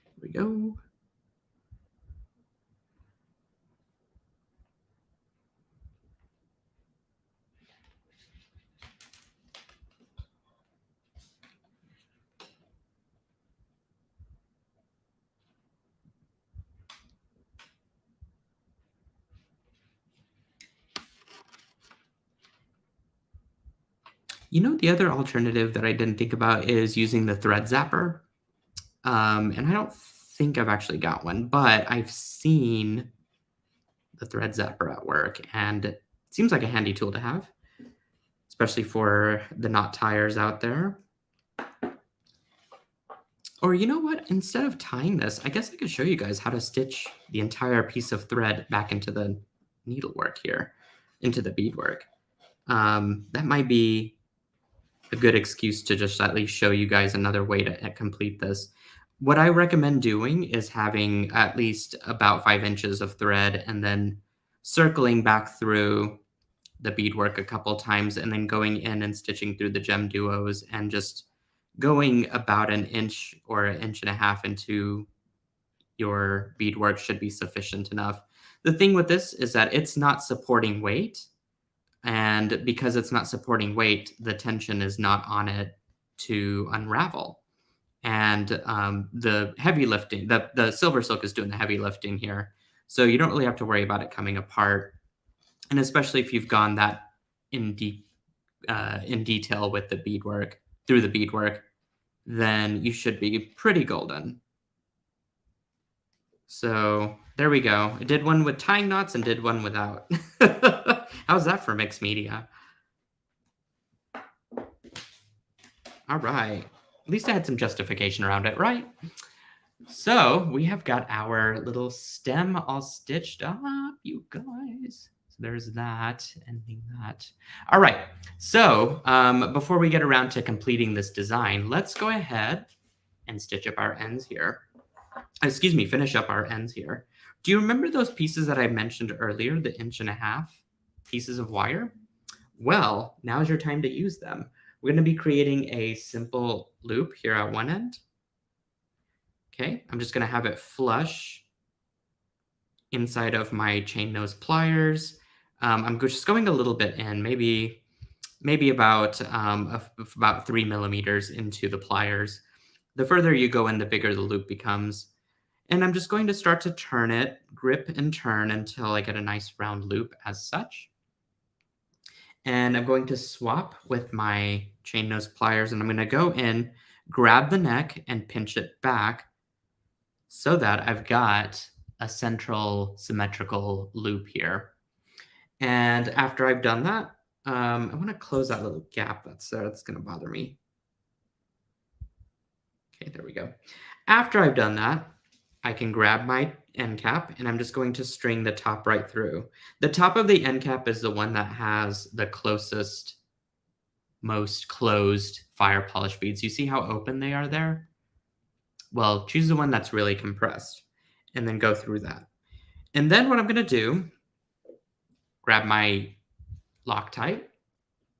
Here we go. The other alternative that I didn't think about is using the thread zapper. And I don't think I've actually got one, but I've seen the thread zapper at work, and it seems like a handy tool to have, especially for the knot tires out there. Or you know what? Instead of tying this, I guess I could show you guys how to stitch the entire piece of thread back into the needlework here, into the beadwork. That might be a good excuse to just at least show you guys another way to complete this. What I recommend doing is having at least about 5 inches of thread and then circling back through the beadwork a couple times and then going in and stitching through the GemDuos and just going about an inch or an inch and a half into your beadwork should be sufficient enough. The thing with this is that it's not supporting weight. And because it's not supporting weight, the tension is not on it to unravel. And the heavy lifting, the SilverSilk is doing the heavy lifting here. So you don't really have to worry about it coming apart. And especially if you've gone that in detail with the beadwork, through the beadwork, then you should be pretty golden. So there we go. I did one with tying knots and did one without. How's that for mixed media? All right. At least I had some justification around it, right? So we have got our little stem all stitched up, you guys. So there's that, ending that. All right. So before we get around to completing this design, let's go ahead and stitch up our ends here. Excuse me, finish up our ends here. Do you remember those pieces that I mentioned earlier, the 1.5 inch pieces of wire? Well, now's your time to use them. We're going to be creating a simple loop here at one end. Okay, I'm just going to have it flush inside of my chain nose pliers. I'm just going a little bit in, maybe about 3 millimeters into the pliers. The further you go in, the bigger the loop becomes. And I'm just going to start to turn it, grip and turn until I get a nice round loop as such. And I'm going to swap with my chain nose pliers, and I'm going to go in, grab the neck and pinch it back so that I've got a central symmetrical loop here. And after I've done that, I want to close that little gap that's there. That's going to bother me. Okay, there we go. After I've done that, I can grab my end cap and I'm just going to string the top right through. The top of the end cap is the one that has the closest, most closed fire polish beads. You see how open they are there? Well, choose the one that's really compressed and then go through that. And then what I'm going to do, grab my Locktite,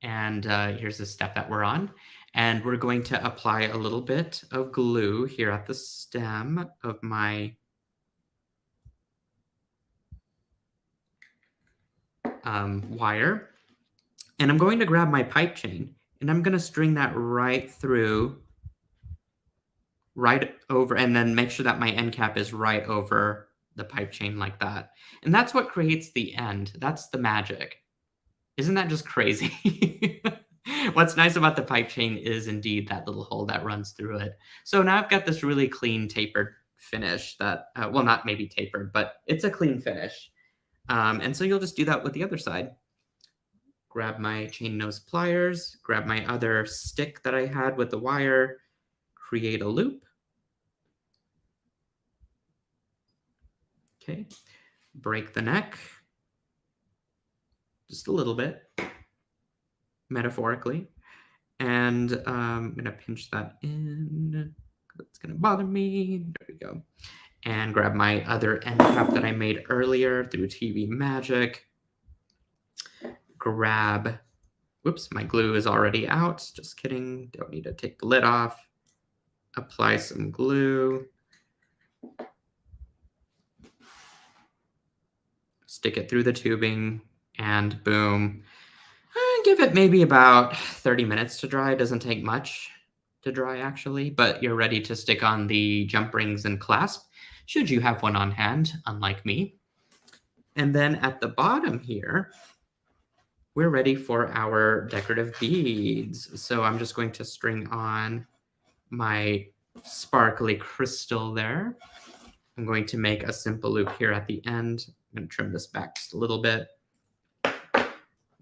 and here's the step that we're on. And we're going to apply a little bit of glue here at the stem of my wire. And I'm going to grab my pipe chain and I'm going to string that right through, right over, and then make sure that my end cap is right over the pipe chain like that. And that's what creates the end. That's the magic. Isn't that just crazy? What's nice about the pipe chain is indeed that little hole that runs through it. So now I've got this really clean tapered finish that, well, not maybe tapered, but it's a clean finish. And so you'll just do that with the other side. Grab my chain nose pliers, grab my other stick that I had with the wire, create a loop. Okay, break the neck just a little bit. metaphorically. And I'm going to pinch that in. It's going to bother me. There we go. And grab my other end cap that I made earlier through TV Magic. Grab, whoops, my glue is already out. Just kidding. Don't need to take the lid off. Apply some glue. Stick it through the tubing, and boom. Give it maybe about 30 minutes to dry. It doesn't take much to dry, actually, but you're ready to stick on the jump rings and clasp, should you have one on hand, unlike me. And then at the bottom here, we're ready for our decorative beads. So I'm just going to string on my sparkly crystal there. I'm going to make a simple loop here at the end. I'm going to trim this back just a little bit.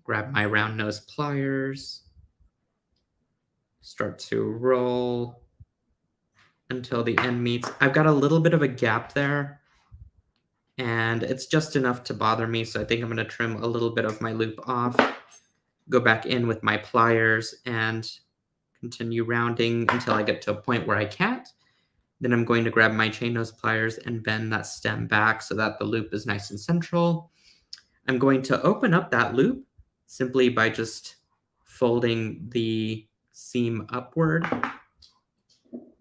Grab my round nose pliers. Start to roll until the end meets. I've got a little bit of a gap there, and it's just enough to bother me, so I think I'm going to trim a little bit of my loop off, go back in with my pliers, and continue rounding until I get to a point where I can't. Then I'm going to grab my chain nose pliers and bend that stem back so that the loop is nice and central. I'm going to open up that loop simply by just folding the seam upward,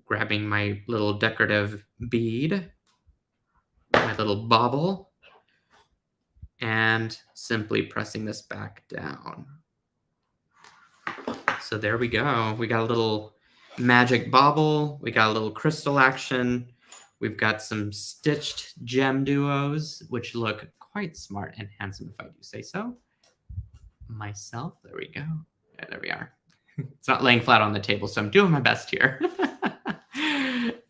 grabbing my little decorative bead, my little bauble, and simply pressing this back down. So there we go. We got a little magic bauble. We got a little crystal action. We've got some stitched GemDuos, which look quite smart and handsome, if I do say so myself. There we go. Yeah, there we are. It's not laying flat on the table, so I'm doing my best here.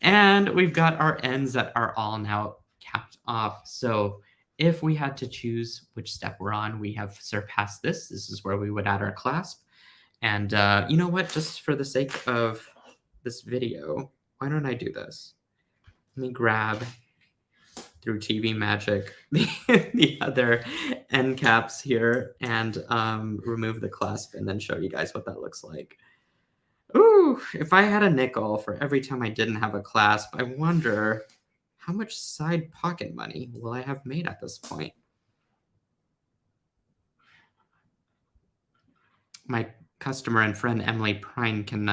And we've got our ends that are all now capped off. So if we had to choose which step we're on, we have surpassed this. This is where we would add our clasp. And you know what? Just for the sake of this video, why don't I do this? Let me grab through TV Magic the other end caps here and remove the clasp and then show you guys what that looks like. Ooh, if I had a nickel for every time I didn't have a clasp, I wonder how much side pocket money will I have made at this point? My customer and friend Emily Prine can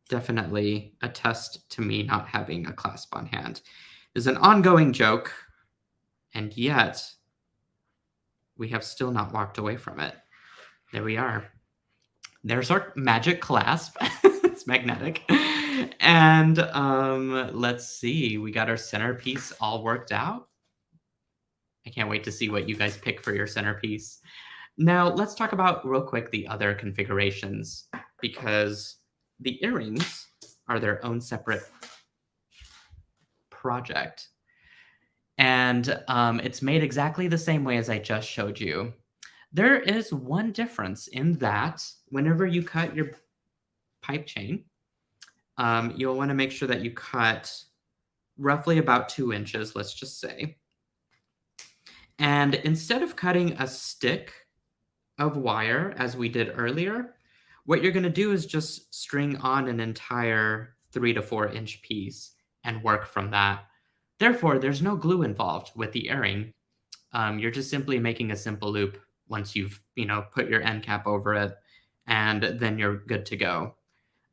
definitely attest to me not having a clasp on hand. There's an ongoing joke, and yet we have still not walked away from it. There we are. There's our magic clasp. It's magnetic. And let's see. We got our centerpiece all worked out. I can't wait to see what you guys pick for your centerpiece. Now, let's talk about real quick the other configurations, because the earrings are their own separate project. And it's made exactly the same way as I just showed you. There is one difference in that whenever you cut your pipe chain, you'll want to make sure that you cut roughly about 2 inches, let's just say. And instead of cutting a stick of wire as we did earlier, what you're going to do is just string on an entire 3 to 4 inch piece and work from that. Therefore, there's no glue involved with the earring. You're just simply making a simple loop once you've, put your end cap over it, and then you're good to go.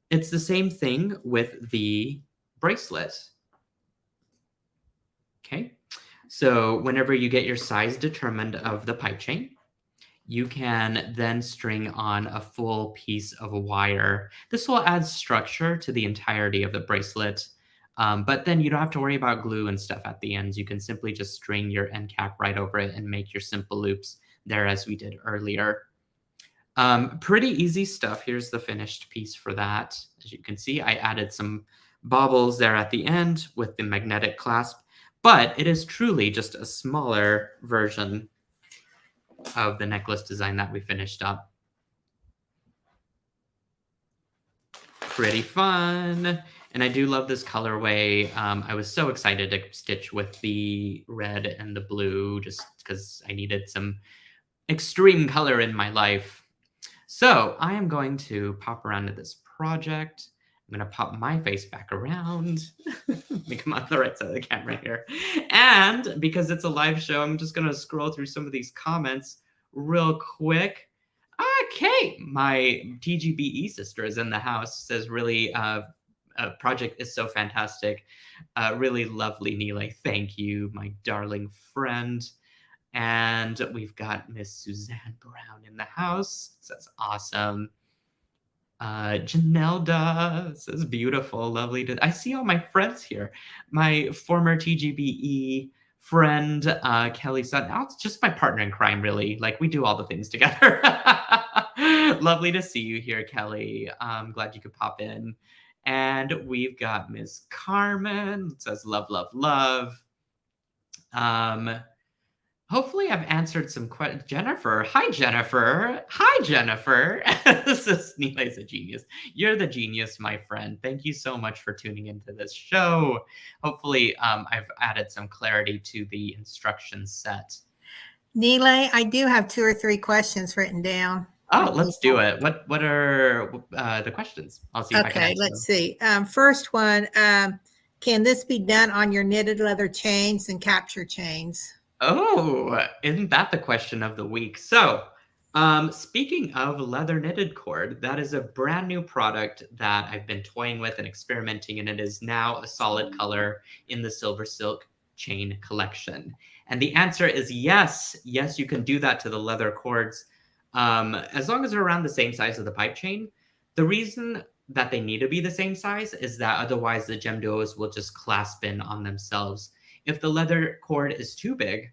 It's the same thing with the bracelet. Okay, so whenever you get your size determined of the pipe chain, you can then string on a full piece of wire. This will add structure to the entirety of the bracelet, but then you don't have to worry about glue and stuff at the ends. You can simply just string your end cap right over it and make your simple loops there as we did earlier. Pretty easy stuff. Here's the finished piece for that. As you can see, I added some baubles there at the end with the magnetic clasp, but it is truly just a smaller version of the necklace design that we finished up. Pretty fun. And I do love this colorway. I was so excited to stitch with the red and the blue just because I needed some extreme color in my life. So I am going to pop around to this project. I'm going to pop my face back around. Let me come on the right side of the camera here. And because it's a live show, I'm just going to scroll through some of these comments real quick. Kate, my TGBE sister, is in the house. Says really, project is so fantastic. Really lovely, Neela. Thank you, my darling friend. And we've got Miss Suzanne Brown in the house. Says awesome. Janelda says beautiful, lovely. I see all my friends here. My former TGBE friend, Kelly Sutton. Now it's just my partner in crime, really. Like we do all the things together. Lovely to see you here, Kelly. I'm glad you could pop in. And we've got Miss Carmen. It says love, love, love. Hopefully I've answered some questions. Jennifer. Hi, Jennifer. Hi, Jennifer. This is Neela's a genius. You're the genius, my friend. Thank you so much for tuning into this show. Hopefully I've added some clarity to the instruction set. Neela, I do have 2 or 3 questions written down. Oh, let's do it. What are the questions? I'll see if I can Okay, answer let's them. see. First one, can this be done on your knitted leather chains and capture chains? Oh, isn't that the question of the week? So, speaking of leather knitted cord, that is a brand new product that I've been toying with and experimenting, and it is now a solid color in the SilverSilk chain collection. And the answer is yes. Yes, you can do that to the leather cords, as long as they're around the same size of the pipe chain. The reason that they need to be the same size is that otherwise the GemDuos will just clasp in on themselves. If the leather cord is too big,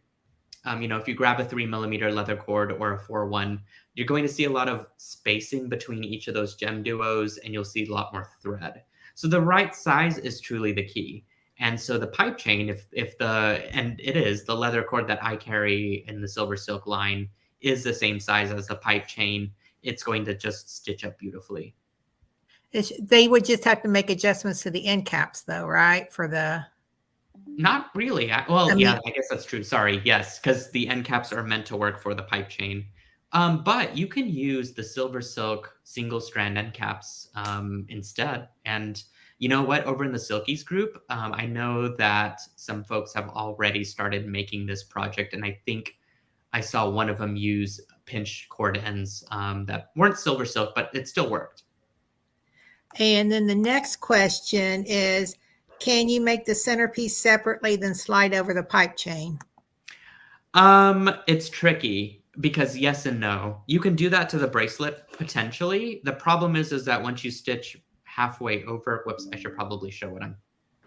if you grab a 3mm leather cord or a 4-1, you're going to see a lot of spacing between each of those GemDuos, and you'll see a lot more thread. So the right size is truly the key. And so the pipe chain, and it is, the leather cord that I carry in the SilverSilk line is the same size as the pipe chain, it's going to just stitch up beautifully. They would just have to make adjustments to the end caps, though, right? Not really. Yeah, I guess that's true. Sorry. Yes, because the end caps are meant to work for the pipe chain. But you can use the SilverSilk single strand end caps instead. And you know what? Over in the Silkies group, I know that some folks have already started making this project. And I think I saw one of them use pinch cord ends that weren't SilverSilk, but it still worked. And then the next question is, can you make the centerpiece separately, then slide over the pipe chain? It's tricky because yes and no. You can do that to the bracelet potentially. The problem is that once you stitch halfway over, whoops, I should probably show what I'm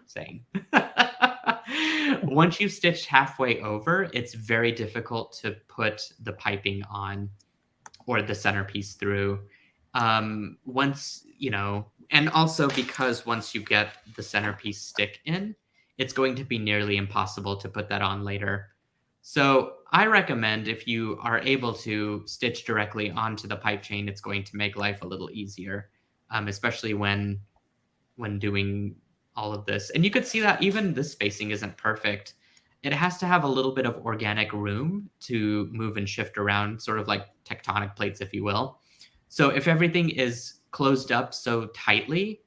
saying. Once you've stitched halfway over, it's very difficult to put the piping on or the centerpiece through. And also because once you get the centerpiece stick in, it's going to be nearly impossible to put that on later. So I recommend if you are able to stitch directly onto the pipe chain, it's going to make life a little easier, especially when doing all of this. And you could see that even this spacing isn't perfect. It has to have a little bit of organic room to move and shift around, sort of like tectonic plates, if you will. So if everything is closed up so tightly,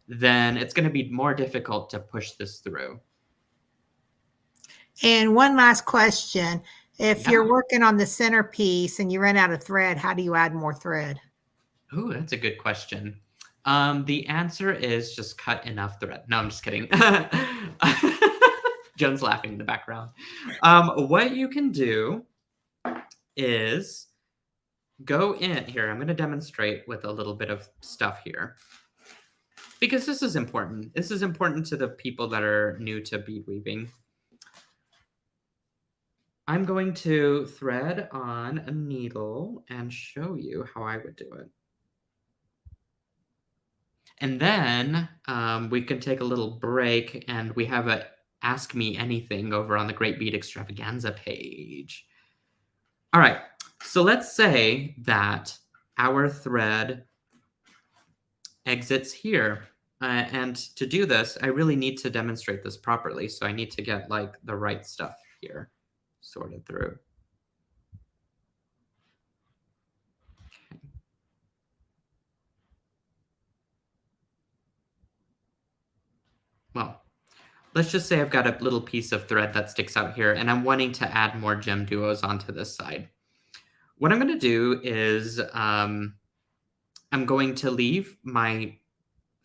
then it's going to be more difficult to push this through. And one last question. If you're working on the centerpiece and you run out of thread, how do you add more thread? Ooh, that's a good question. The answer is just cut enough thread. No, I'm just kidding. Joan's laughing in the background. What you can do is go in here. I'm going to demonstrate with a little bit of stuff here because this is important. This is important to the people that are new to bead weaving. I'm going to thread on a needle and show you how I would do it. And then we can take a little break, and we have a Ask Me Anything over on the Great Bead Extravaganza page. All right, so let's say that our thread exits here. And to do this, I really need to demonstrate this properly. So I need to get like the right stuff here sorted through. Okay. well, let's just say I've got a little piece of thread that sticks out here, and I'm wanting to add more GemDuos onto this side. What I'm going to do is I'm going to leave my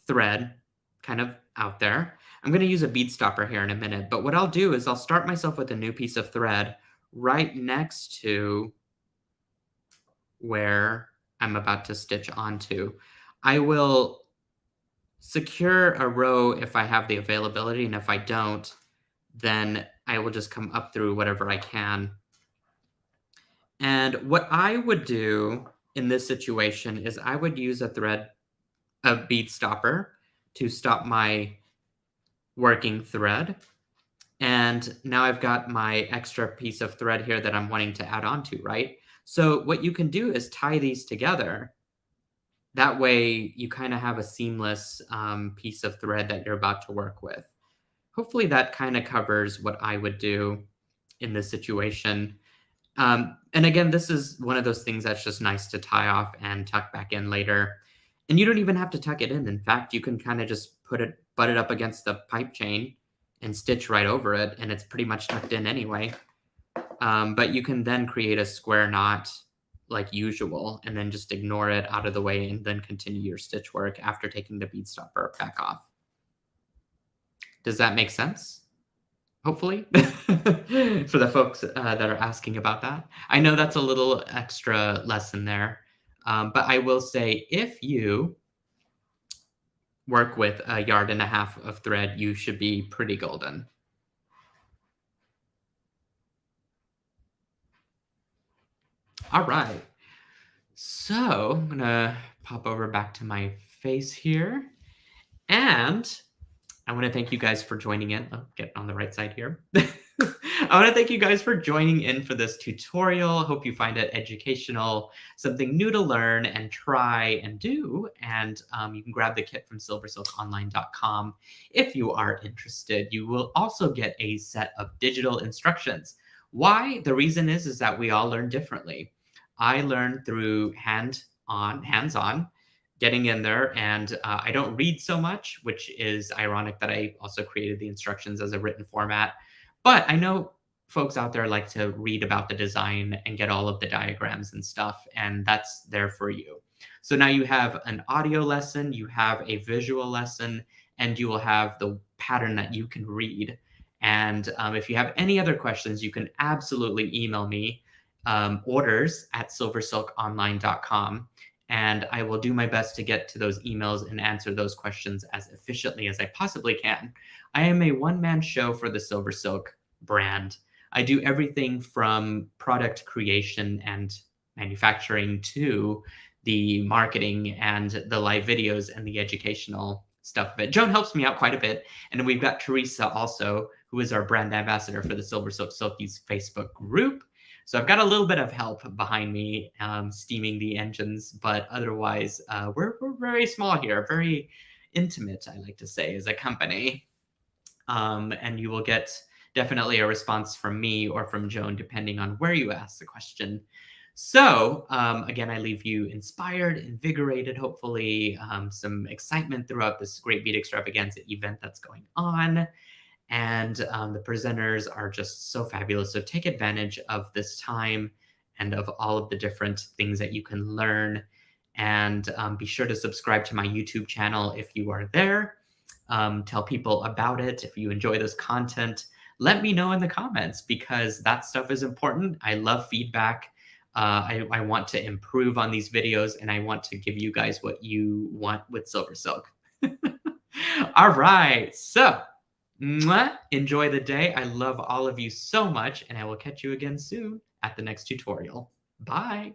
thread kind of out there. I'm going to use a bead stopper here in a minute, but what I'll do is I'll start myself with a new piece of thread right next to where I'm about to stitch onto. I will secure a row if I have the availability, and if I don't, then I will just come up through whatever I can. And what I would do in this situation is I would use a bead stopper to stop my working thread. And now I've got my extra piece of thread here that I'm wanting to add on to, right? So what you can do is tie these together. That way you kind of have a seamless piece of thread that you're about to work with. Hopefully that kind of covers what I would do in this situation. And again, this is one of those things that's just nice to tie off and tuck back in later. And you don't even have to tuck it in. In fact, you can kind of just butt it up against the pipe chain and stitch right over it, and it's pretty much tucked in anyway. But you can then create a square knot like usual, and then just ignore it out of the way and then continue your stitch work after taking the bead stopper back off. Does that make sense? Hopefully, for the folks that are asking about that. I know that's a little extra lesson there, but I will say if you work with 1.5 yards of thread, you should be pretty golden. All right. So I'm gonna pop over back to my face here, and I want to thank you guys for joining in. Oh, get on the right side here. I want to thank you guys for joining in for this tutorial. Hope you find it educational, something new to learn and try and do. And you can grab the kit from silversilkonline.com if you are interested. You will also get a set of digital instructions. Why? The reason is that we all learn differently. I learned through hands-on, getting in there, and I don't read so much, which is ironic that I also created the instructions as a written format. But I know folks out there like to read about the design and get all of the diagrams and stuff, and that's there for you. So now you have an audio lesson, you have a visual lesson, and you will have the pattern that you can read. And if you have any other questions, you can absolutely email me, orders@silversilkonline.com. And I will do my best to get to those emails and answer those questions as efficiently as I possibly can. I am a one-man show for the SilverSilk brand. I do everything from product creation and manufacturing to the marketing and the live videos and the educational stuff of it. Joan helps me out quite a bit. And we've got Teresa also, who is our brand ambassador for the SilverSilk Silkies Facebook group. So I've got a little bit of help behind me steaming the engines, but otherwise we're very small here, very intimate, I like to say, as a company. And you will get definitely a response from me or from Joan, depending on where you ask the question. So again, I leave you inspired, invigorated, hopefully some excitement throughout this great bead extravaganza event that's going on. And the presenters are just so fabulous. So take advantage of this time and of all of the different things that you can learn. And be sure to subscribe to my YouTube channel if you are there. Tell people about it. If you enjoy this content, let me know in the comments, because that stuff is important. I love feedback. I want to improve on these videos, and I want to give you guys what you want with SilverSilk. All right. So enjoy the day. I love all of you so much, and I will catch you again soon at the next tutorial. Bye.